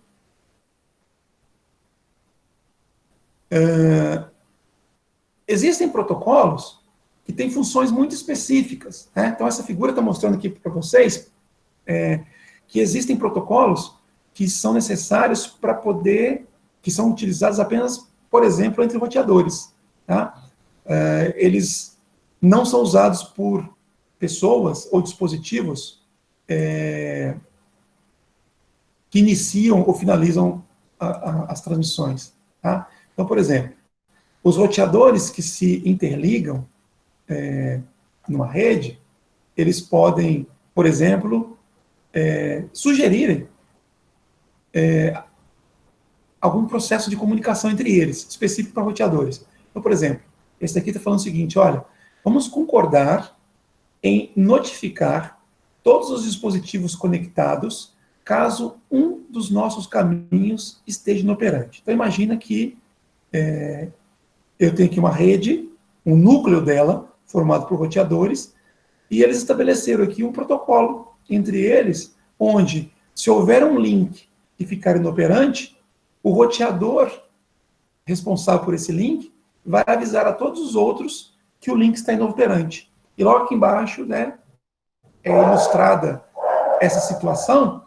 Existem protocolos que têm funções muito específicas. Né? Então, essa figura está mostrando aqui para vocês que existem protocolos que são necessários para poder, que são utilizados apenas, por exemplo, entre roteadores. Tá? Eles não são usados por pessoas ou dispositivos que iniciam ou finalizam as transmissões. Tá? Então, por exemplo, os roteadores que se interligam numa rede, eles podem, por exemplo, sugerirem algum processo de comunicação entre eles, específico para roteadores. Então, por exemplo, esse daqui está falando o seguinte, olha, vamos concordar em notificar todos os dispositivos conectados caso um dos nossos caminhos esteja inoperante. Então, imagina que eu tenho aqui uma rede, um núcleo dela, formado por roteadores, e eles estabeleceram aqui um protocolo entre eles, onde, se houver um link e ficar inoperante, o roteador responsável por esse link vai avisar a todos os outros que o link está inoperante. E logo aqui embaixo, né, é ilustrada essa situação,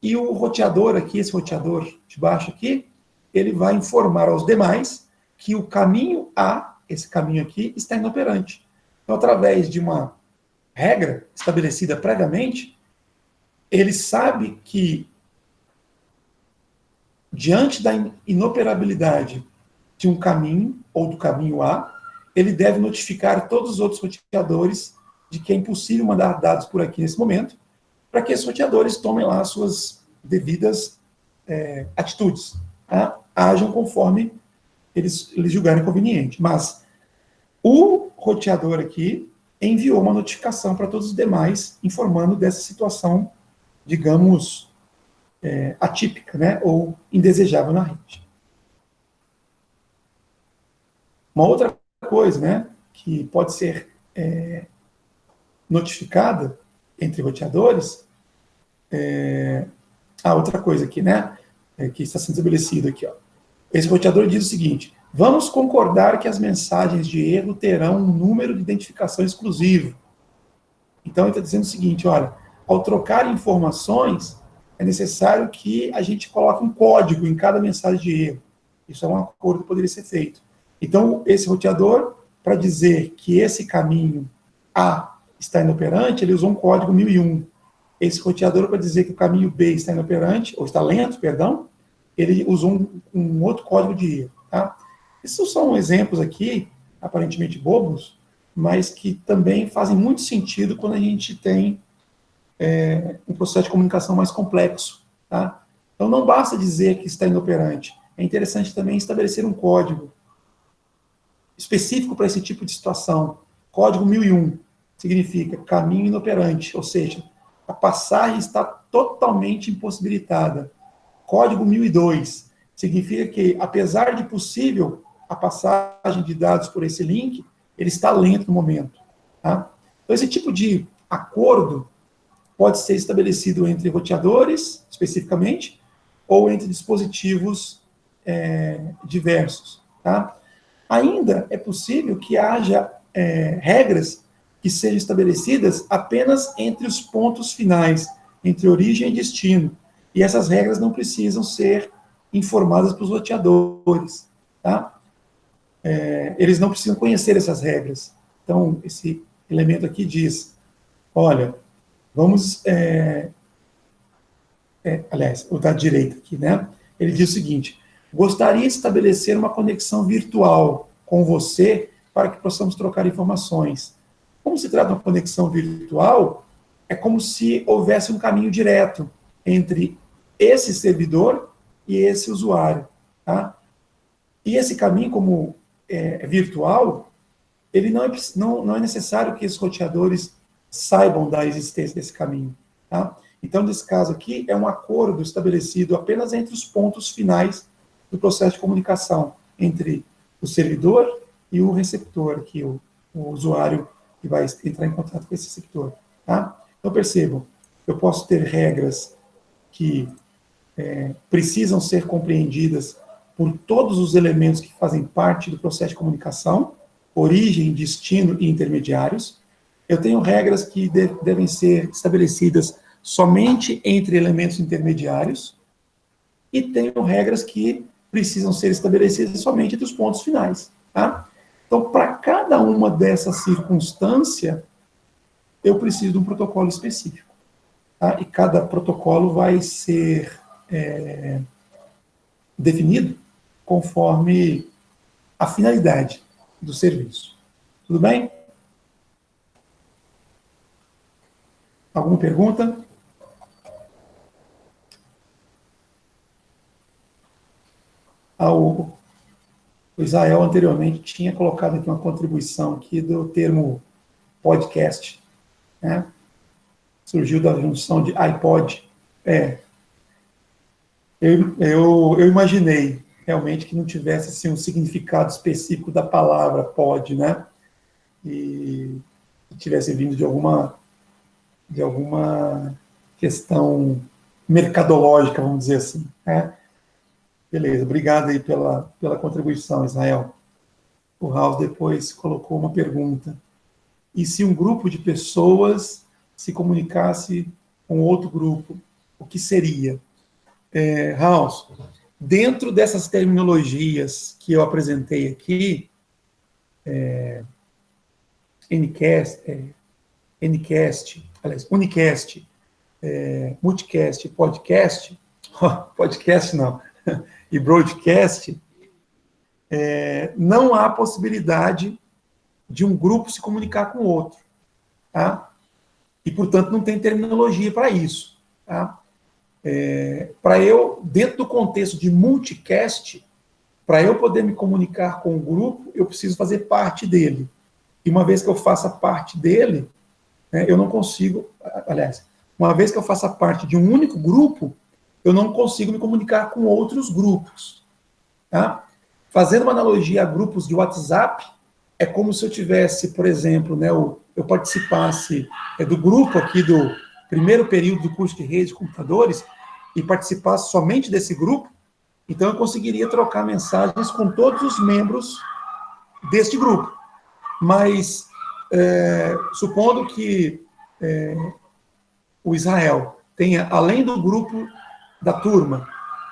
e o roteador aqui, esse roteador de baixo aqui, ele vai informar aos demais que o caminho A, esse caminho aqui, está inoperante. Então, através de uma regra estabelecida previamente, ele sabe que, diante da inoperabilidade de um caminho, ou do caminho A, ele deve notificar todos os outros roteadores de que é impossível mandar dados por aqui nesse momento, para que esses roteadores tomem lá suas devidas atitudes, tá? Ajam conforme eles julgarem conveniente. Mas o roteador aqui enviou uma notificação para todos os demais, informando dessa situação, digamos, atípica, né, ou indesejável na rede. Uma outra coisa, né, que pode ser notificada entre roteadores, outra coisa aqui, né, que está sendo estabelecido aqui, ó. Esse roteador diz o seguinte: vamos concordar que as mensagens de erro terão um número de identificação exclusivo. Então, ele está dizendo o seguinte, olha, ao trocar informações, é necessário que a gente coloque um código em cada mensagem de erro. Isso é um acordo que poderia ser feito. Então, esse roteador, para dizer que esse caminho A está inoperante, ele usou um código 1001. Esse roteador, para dizer que o caminho B está inoperante, ou está lento, perdão, ele usou um outro código de erro. Tá? Esses são exemplos aqui, aparentemente bobos, mas que também fazem muito sentido quando a gente tem um processo de comunicação mais complexo. Tá? Então, não basta dizer que está inoperante. É interessante também estabelecer um código específico para esse tipo de situação. Código 1001 significa caminho inoperante, ou seja, a passagem está totalmente impossibilitada. Código 1002 significa que, apesar de possível a passagem de dados por esse link, ele está lento no momento. Tá? Então, esse tipo de acordo pode ser estabelecido entre roteadores, especificamente, ou entre dispositivos diversos. Tá? Ainda é possível que haja regras que sejam estabelecidas apenas entre os pontos finais, entre origem e destino. E essas regras não precisam ser informadas para os roteadores. Tá? Eles não precisam conhecer essas regras. Então, esse elemento aqui diz, olha, vamos... aliás, o da direita aqui, né? Ele diz o seguinte, gostaria de estabelecer uma conexão virtual com você para que possamos trocar informações. Como se trata de uma conexão virtual, é como se houvesse um caminho direto entre esse servidor e esse usuário. Tá? E esse caminho, como é virtual, ele não é necessário que os roteadores saibam da existência desse caminho. Tá? Então, nesse caso aqui, é um acordo estabelecido apenas entre os pontos finais do processo de comunicação, entre o servidor e o receptor, que o usuário que vai entrar em contato com esse receptor. Tá? Então, percebam, eu posso ter regras que precisam ser compreendidas por todos os elementos que fazem parte do processo de comunicação, origem, destino e intermediários. Eu tenho regras que devem ser estabelecidas somente entre elementos intermediários, e tenho regras que precisam ser estabelecidas somente entre os pontos finais. Tá? Então, para cada uma dessas circunstâncias, eu preciso de um protocolo específico. Tá? E cada protocolo vai ser definido conforme a finalidade do serviço. Tudo bem? Alguma pergunta? O Israel anteriormente tinha colocado aqui uma contribuição aqui do termo podcast, né? Surgiu da junção de iPod. Eu imaginei realmente que não tivesse assim, um significado específico da palavra pod, né? E tivesse vindo de alguma questão mercadológica, vamos dizer assim, né? Beleza, obrigado aí pela contribuição, Israel. O House depois colocou uma pergunta. E se um grupo de pessoas se comunicasse com outro grupo, o que seria? House, dentro dessas terminologias que eu apresentei aqui, unicast, multicast, podcast, podcast não, e broadcast, não há possibilidade de um grupo se comunicar com o outro, tá? E, portanto, não tem terminologia para isso, tá? Para eu, dentro do contexto de multicast, para eu poder me comunicar com o grupo, eu preciso fazer parte dele. E uma vez que eu faça parte dele, eu não consigo, aliás, uma vez que eu faça parte de um único grupo, eu não consigo me comunicar com outros grupos. Tá? Fazendo uma analogia a grupos de WhatsApp, é como se eu tivesse, por exemplo, eu participasse do grupo aqui do primeiro período do curso de rede de computadores e participasse somente desse grupo, então eu conseguiria trocar mensagens com todos os membros deste grupo. Mas, supondo que o Israel tenha, além do grupo da turma,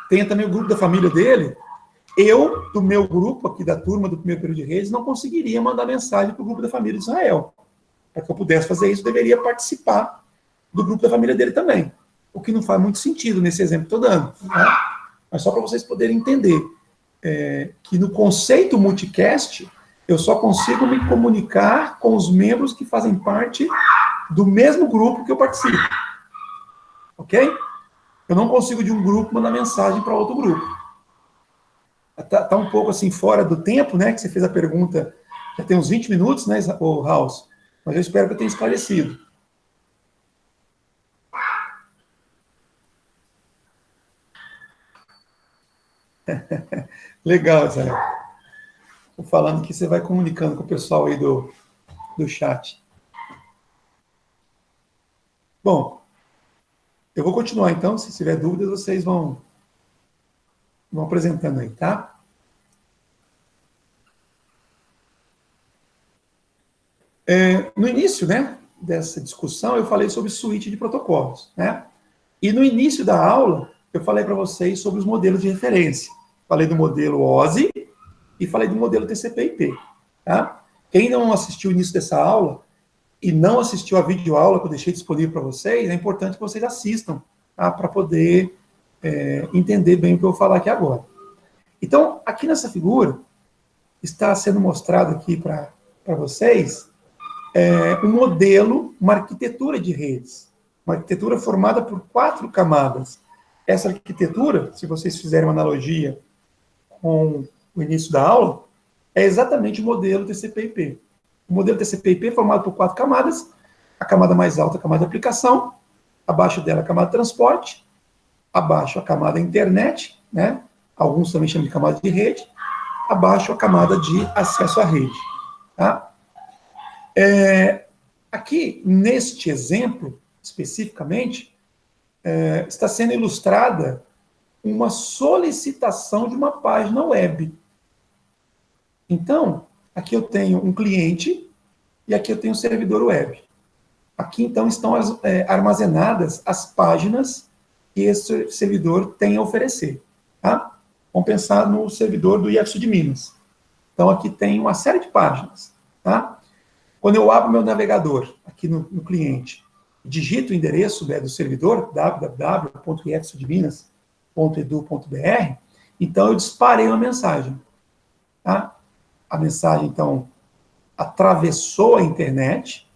tenha também o grupo da família dele, eu, do meu grupo aqui da turma do primeiro período de redes, não conseguiria mandar mensagem para o grupo da família de Israel. Para que eu pudesse fazer isso, eu deveria participar do grupo da família dele também. O que não faz muito sentido nesse exemplo que estou dando. Né? Mas só para vocês poderem entender que no conceito multicast, eu só consigo me comunicar com os membros que fazem parte do mesmo grupo que eu participo. Ok? Eu não consigo de um grupo mandar mensagem para outro grupo. Tá um pouco assim fora do tempo, né? Que você fez a pergunta, já tem uns 20 minutos, né, House? Mas eu espero que eu tenha esclarecido. Legal, Zé. Estou falando que você vai comunicando com o pessoal aí do chat. Bom, eu vou continuar então. Se tiver dúvidas, vocês vão apresentando aí, tá? No início, né, dessa discussão, eu falei sobre suíte de protocolos, né? E no início da aula, eu falei para vocês sobre os modelos de referência. Falei do modelo OSI e falei do modelo TCP/IP, tá? Quem não assistiu o início dessa aula e não assistiu a videoaula que eu deixei disponível para vocês, é importante que vocês assistam, tá? Para poder entender bem o que eu vou falar aqui agora. Então, aqui nessa figura, está sendo mostrado aqui para vocês um modelo, uma arquitetura de redes. Uma arquitetura formada por 4 camadas. Essa arquitetura, se vocês fizerem uma analogia com o início da aula, é exatamente o modelo TCP/IP. O modelo TCP/IP é formado por 4 camadas. A camada mais alta é a camada de aplicação, abaixo dela a camada de transporte, abaixo a camada internet, né? Alguns também chamam de camada de rede, abaixo a camada de acesso à rede. Tá? Aqui, neste exemplo, especificamente, está sendo ilustrada uma solicitação de uma página web. Então, aqui eu tenho um cliente e aqui eu tenho um servidor web. Aqui, então, estão armazenadas as páginas que esse servidor tem a oferecer. Tá? Vamos pensar no servidor do IEFSU de Minas. Então, aqui tem uma série de páginas. Tá? Quando eu abro meu navegador, aqui no cliente, digito o endereço do servidor, www.iefsudeminas.edu.br, então eu disparei uma mensagem. Tá? A mensagem, então, atravessou a internet,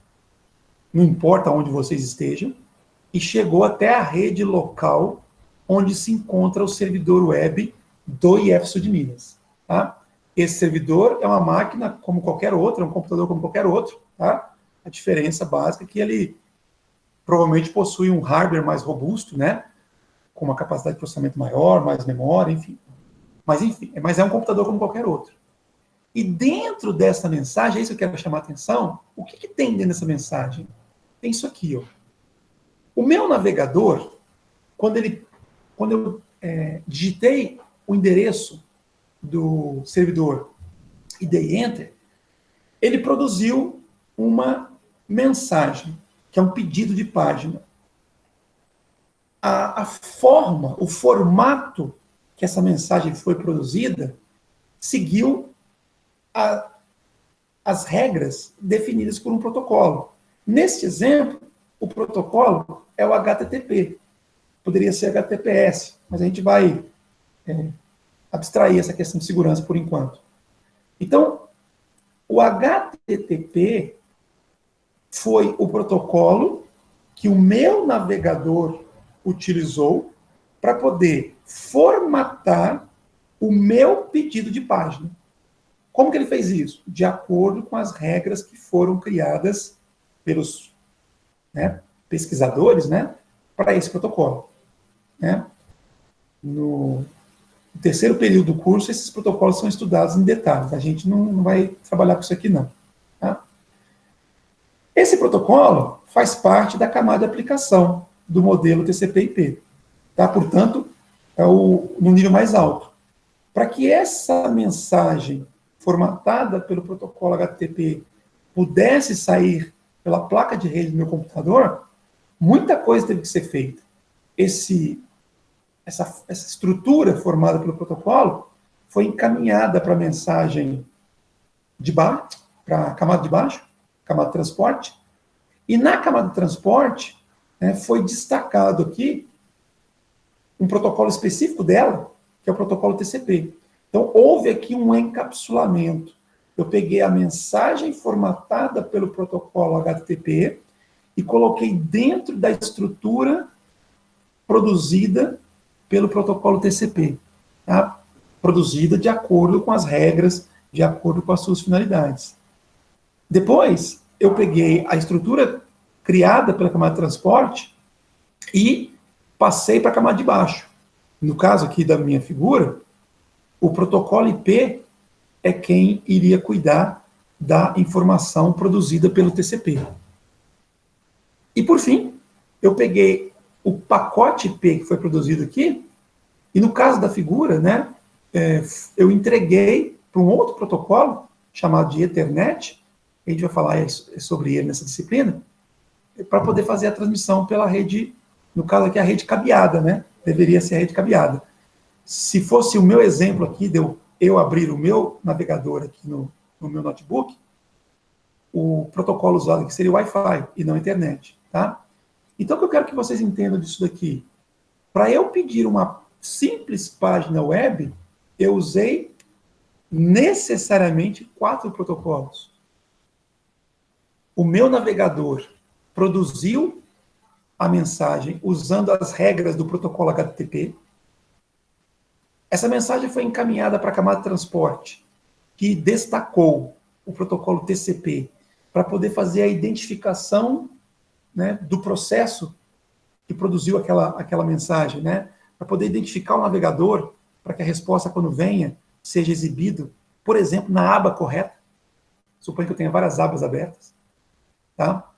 não importa onde vocês estejam, e chegou até a rede local onde se encontra o servidor web do IEFSU de Minas. Tá? Esse servidor é uma máquina como qualquer outra, um computador como qualquer outro. Tá? A diferença básica é que ele provavelmente possui um hardware mais robusto, né? Com uma capacidade de processamento maior, mais memória, enfim. Mas é um computador como qualquer outro. E dentro dessa mensagem, é isso que eu quero chamar a atenção, o que tem dentro dessa mensagem? Tem isso aqui, ó. O meu navegador, quando eu digitei o endereço do servidor e dei Enter, ele produziu uma mensagem, que é um pedido de página. A forma, o formato que essa mensagem foi produzida, seguiu as regras definidas por um protocolo. Neste exemplo, o protocolo é o HTTP. Poderia ser HTTPS, mas a gente vai abstrair essa questão de segurança por enquanto. Então, o HTTP foi o protocolo que o meu navegador utilizou para poder formatar o meu pedido de página. Como que ele fez isso? De acordo com as regras que foram criadas pelos pesquisadores, para esse protocolo. No terceiro período do curso, esses protocolos são estudados em detalhes. A gente não vai trabalhar com isso aqui, não. Tá? Esse protocolo faz parte da camada de aplicação do modelo TCP/IP. Tá? Portanto, é no nível mais alto. Para que essa mensagem formatada pelo protocolo HTTP pudesse sair pela placa de rede do meu computador, muita coisa teve que ser feita. essa estrutura formada pelo protocolo foi encaminhada para a mensagem de baixo, para a camada de baixo, camada de transporte, e na camada de transporte, né, foi destacado aqui um protocolo específico dela, que é o protocolo TCP. Então, houve aqui um encapsulamento. Eu peguei a mensagem formatada pelo protocolo HTTP e coloquei dentro da estrutura produzida pelo protocolo TCP, tá? Produzida de acordo com as regras, de acordo com as suas finalidades. Depois, eu peguei a estrutura criada pela camada de transporte e passei para a camada de baixo. No caso aqui da minha figura, o protocolo IP é quem iria cuidar da informação produzida pelo TCP. E, por fim, eu peguei o pacote IP que foi produzido aqui, e no caso da figura, né, eu entreguei para um outro protocolo, chamado de Ethernet, a gente vai falar sobre ele nessa disciplina, para poder fazer a transmissão pela rede, no caso aqui a rede cabeada, né, deveria ser a rede cabeada. Se fosse o meu exemplo aqui, de eu abrir o meu navegador aqui no meu notebook, o protocolo usado aqui seria o Wi-Fi e não a internet, tá? Então, o que eu quero que vocês entendam disso daqui? Para eu pedir uma simples página web, eu usei necessariamente 4 protocolos. O meu navegador produziu a mensagem usando as regras do protocolo HTTP. Essa mensagem foi encaminhada para a camada de transporte, que destacou o protocolo TCP para poder fazer a identificação, né, do processo que produziu aquela mensagem, né, para poder identificar o navegador, para que a resposta, quando venha, seja exibido, por exemplo, na aba correta. Suponho que eu tenha várias abas abertas. Tá?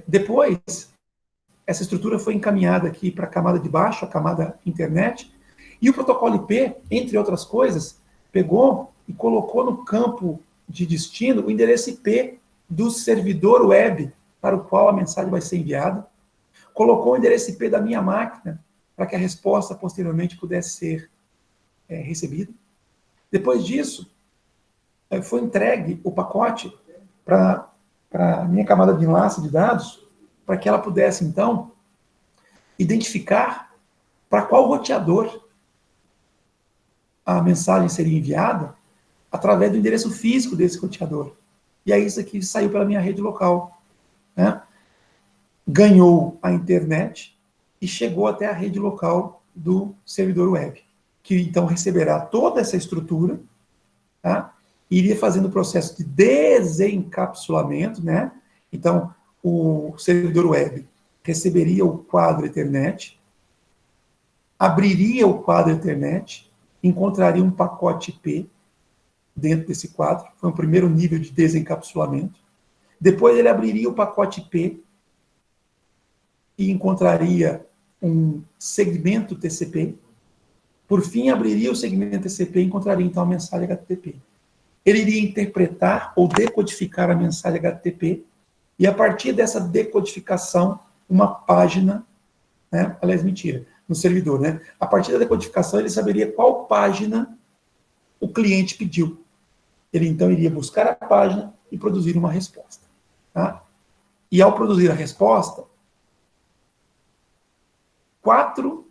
Depois, essa estrutura foi encaminhada aqui para a camada de baixo, a camada internet, e o protocolo IP, entre outras coisas, pegou e colocou no campo de destino o endereço IP do servidor web para o qual a mensagem vai ser enviada, colocou o endereço IP da minha máquina para que a resposta posteriormente pudesse ser recebida. Depois disso, foi entregue o pacote para a minha camada de enlace de dados, para que ela pudesse, então, identificar para qual roteador a mensagem seria enviada através do endereço físico desse roteador. E aí isso aqui saiu pela minha rede local, né? Ganhou a internet e chegou até a rede local do servidor web, que então receberá toda essa estrutura, tá? E iria fazendo o processo de desencapsulamento, né? Então, o servidor web receberia o quadro Ethernet, abriria o quadro Ethernet, encontraria um pacote IP dentro desse quadro, foi o primeiro nível de desencapsulamento. Depois ele abriria o pacote IP e encontraria um segmento TCP. Por fim, abriria o segmento TCP e encontraria, então, a mensagem HTTP. Ele iria interpretar ou decodificar a mensagem HTTP e, a partir dessa decodificação, uma página, né? Aliás, mentira, no servidor, né? A partir da decodificação, ele saberia qual página o cliente pediu. Ele, então, iria buscar a página e produzir uma resposta. Tá? E, ao produzir a resposta, 4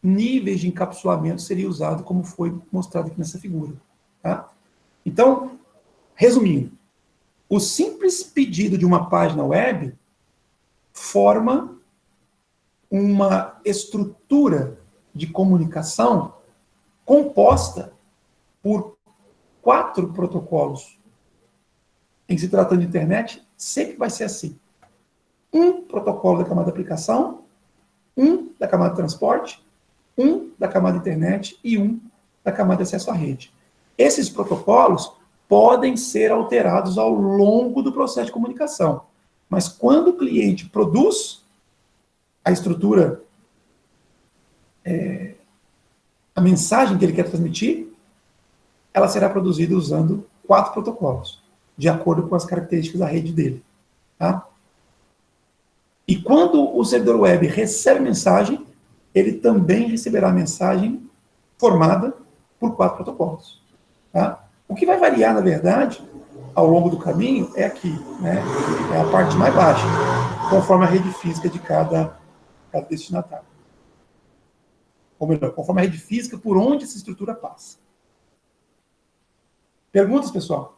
níveis de encapsulamento seriam usados, como foi mostrado aqui nessa figura. Tá? Então, resumindo, o simples pedido de uma página web forma uma estrutura de comunicação composta por 4 protocolos. Em se tratando de internet, sempre vai ser assim. Um protocolo da camada de aplicação, um da camada de transporte, um da camada de internet e um da camada de acesso à rede. Esses protocolos podem ser alterados ao longo do processo de comunicação. Mas quando o cliente produz a estrutura, a mensagem que ele quer transmitir, ela será produzida usando 4 protocolos, de acordo com as características da rede dele. Tá? E quando o servidor web recebe a mensagem, ele também receberá a mensagem formada por 4 protocolos. Tá? O que vai variar, na verdade, ao longo do caminho, é aqui, né? É a parte mais baixa, conforme a rede física de cada destinatário. Ou melhor, conforme a rede física por onde essa estrutura passa. Perguntas, pessoal?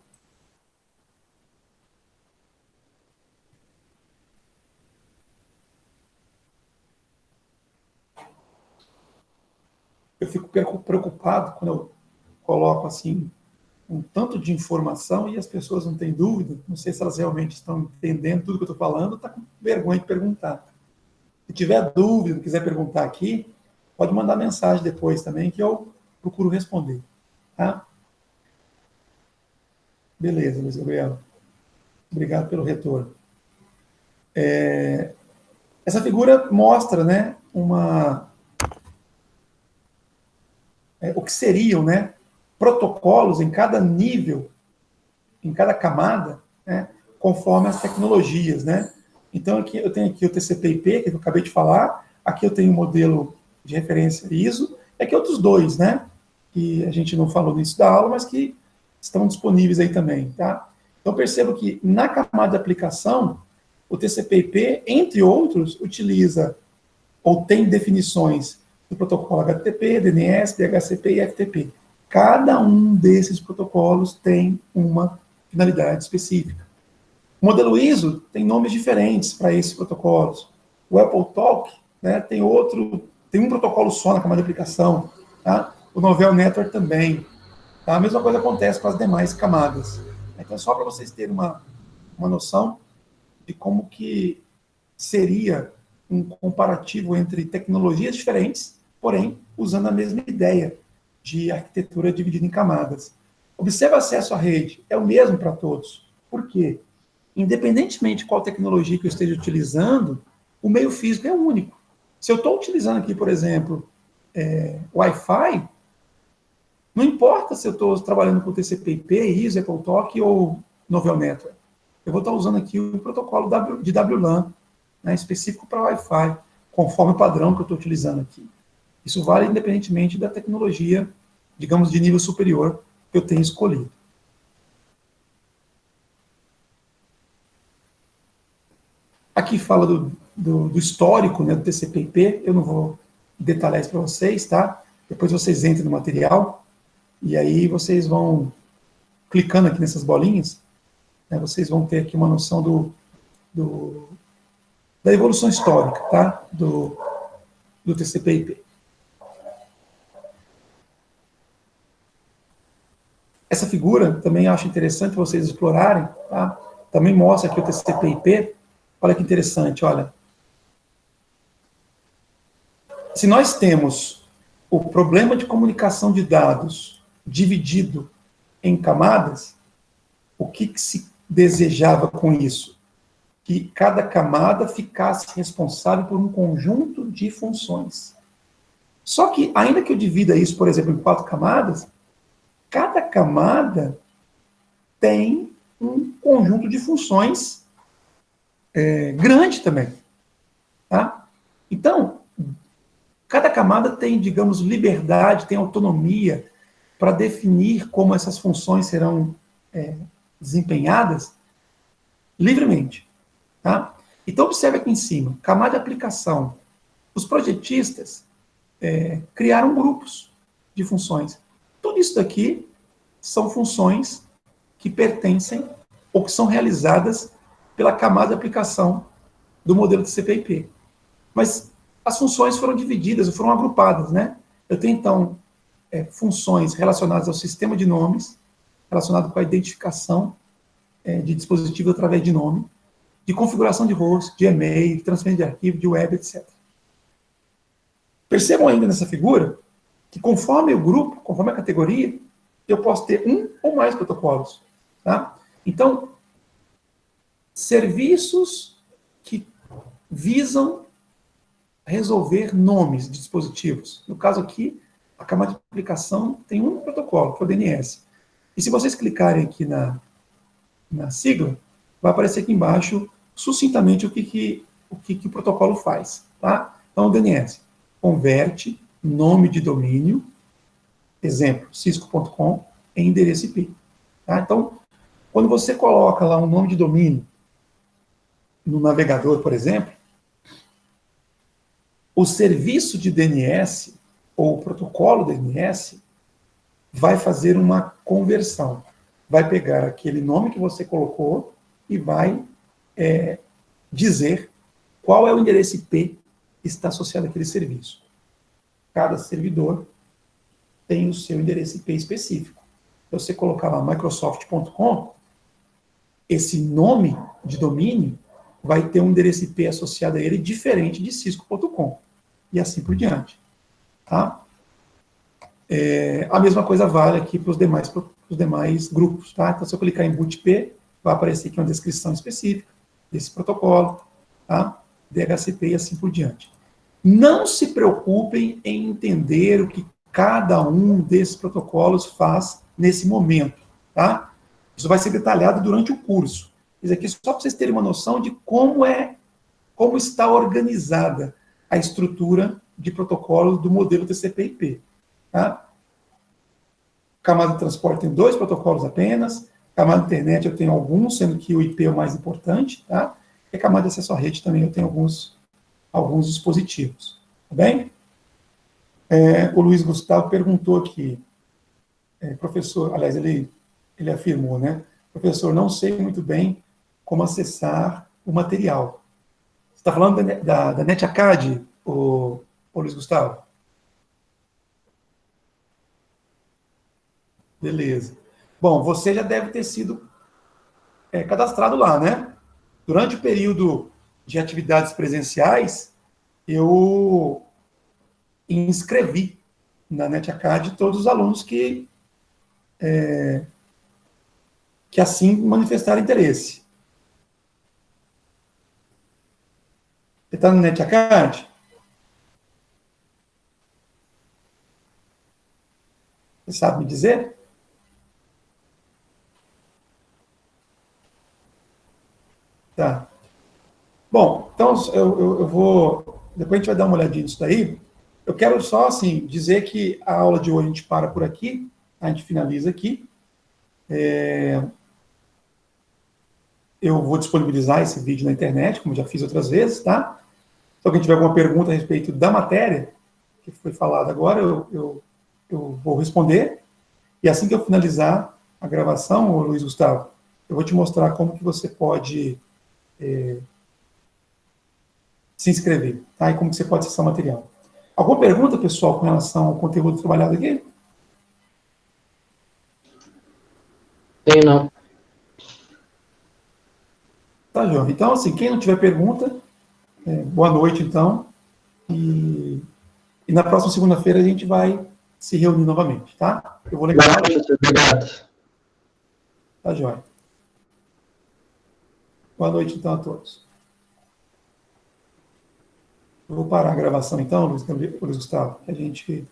Eu fico preocupado quando eu coloco assim um tanto de informação e as pessoas não têm dúvida, não sei se elas realmente estão entendendo tudo que eu estou falando, está com vergonha de perguntar. Se tiver dúvida, quiser perguntar aqui, pode mandar mensagem depois também, que eu procuro responder. Tá? Beleza, Luiz Gabriel. Obrigado pelo retorno. Essa figura mostra, né, o que seriam, né, protocolos em cada nível, em cada camada, né, conforme as tecnologias, né? Então, aqui eu tenho aqui o TCP/IP, que eu acabei de falar, aqui eu tenho o modelo de referência ISO, e aqui outros dois, né, que a gente não falou no início da aula, mas que estão disponíveis aí também, tá? Então, percebo que na camada de aplicação, o TCP/IP, entre outros, utiliza ou tem definições do protocolo HTTP, DNS, DHCP e FTP. Cada um desses protocolos tem uma finalidade específica. O modelo ISO tem nomes diferentes para esses protocolos. O AppleTalk, né, tem um protocolo só na camada de aplicação. Tá? O Novell Network também. Tá? A mesma coisa acontece com as demais camadas. Então, só para vocês terem uma noção de como que seria um comparativo entre tecnologias diferentes, porém, usando a mesma ideia de arquitetura dividida em camadas. Observe o acesso à rede, é o mesmo para todos. Por quê? Independentemente de qual tecnologia que eu esteja utilizando, o meio físico é único. Se eu estou utilizando aqui, por exemplo, Wi-Fi, não importa se eu estou trabalhando com TCP/IP, ISO, AppleTalk ou Novell Network. Eu vou estar usando aqui o protocolo de WLAN, né, específico para Wi-Fi, conforme o padrão que eu estou utilizando aqui. Isso vale independentemente da tecnologia, digamos, de nível superior que eu tenho escolhido. Aqui fala do histórico, né, do TCP/IP, eu não vou detalhar isso para vocês, tá? Depois vocês entrem no material, e aí vocês vão, clicando aqui nessas bolinhas, né, vocês vão ter aqui uma noção da evolução histórica, tá? Do TCP/IP. Essa figura também acho interessante vocês explorarem, tá? Também mostra aqui o TCP/IP. Olha que interessante, olha. Se nós temos o problema de comunicação de dados dividido em camadas, o que se desejava com isso? Que cada camada ficasse responsável por um conjunto de funções. Só que, ainda que eu divida isso, por exemplo, em 4 camadas, cada camada tem um conjunto de funções grande também. Tá? Então, cada camada tem, digamos, liberdade, tem autonomia para definir como essas funções serão desempenhadas livremente. Tá? Então, observe aqui em cima, camada de aplicação. Os projetistas criaram grupos de funções. Tudo isso daqui são funções que pertencem ou que são realizadas pela camada de aplicação do modelo TCP/IP. Mas as funções foram divididas, foram agrupadas, né? Eu tenho, então, funções relacionadas ao sistema de nomes, relacionado com a identificação de dispositivo através de nome, de configuração de host, de e-mail, de transferência de arquivo, de web, etc. Percebam ainda nessa figura que conforme o grupo, conforme a categoria, eu posso ter um ou mais protocolos. Tá? Então, serviços que visam resolver nomes de dispositivos. No caso aqui, a camada de aplicação tem um protocolo, que é o DNS. E se vocês clicarem aqui na sigla, vai aparecer aqui embaixo, sucintamente, o o que o protocolo faz, tá? Então, o DNS converte nome de domínio, exemplo, cisco.com, em endereço IP. Tá? Então, quando você coloca lá um nome de domínio no navegador, por exemplo, o serviço de DNS, ou o protocolo DNS, vai fazer uma conversão. Vai pegar aquele nome que você colocou e vai dizer qual é o endereço IP que está associado àquele serviço. Cada servidor tem o seu endereço IP específico. Se você colocar lá microsoft.com, esse nome de domínio vai ter um endereço IP associado a ele diferente de cisco.com. E assim por diante. Tá? A mesma coisa vale aqui para os demais grupos. Tá? Então, se eu clicar em boot IP, vai aparecer aqui uma descrição específica desse protocolo, tá? DHCP e assim por diante. Não se preocupem em entender o que cada um desses protocolos faz nesse momento. Tá? Isso vai ser detalhado durante o curso. Isso aqui é só para vocês terem uma noção de como está organizada a estrutura de protocolos do modelo TCP/IP. Tá? Camada de transporte tem 2 protocolos apenas. Camada de internet eu tenho alguns, sendo que o IP é o mais importante. Tá? E a camada de acesso à rede também eu tenho alguns dispositivos. Tá bem? O Luiz Gustavo perguntou aqui, professor, aliás, ele afirmou, né? Professor, não sei muito bem como acessar o material. Você está falando da NetAcad, o Luiz Gustavo? Beleza. Bom, você já deve ter sido cadastrado lá, né? Durante o período de atividades presenciais, eu inscrevi na NetAcad todos os alunos que assim manifestaram interesse. Você está no NetAcad? Você sabe me dizer? Tá. Bom, então eu vou... Depois a gente vai dar uma olhadinha nisso daí. Eu quero só, assim, dizer que a aula de hoje a gente para por aqui, a gente finaliza aqui. Eu vou disponibilizar esse vídeo na internet, como já fiz outras vezes, tá? Se alguém tiver alguma pergunta a respeito da matéria que foi falada agora, eu vou responder. E assim que eu finalizar a gravação, Luiz Gustavo, eu vou te mostrar como que você pode se inscrever, tá? E como que você pode acessar o material. Alguma pergunta, pessoal, com relação ao conteúdo trabalhado aqui? Tenho não. Tá, João. Então, assim, quem não tiver pergunta, boa noite, então. E na próxima segunda-feira a gente vai se reunir novamente, tá? Eu vou lembrar. Obrigado. Tá, joia. Boa noite, então, a todos. Eu vou parar a gravação, então, Luiz Gustavo, que a gente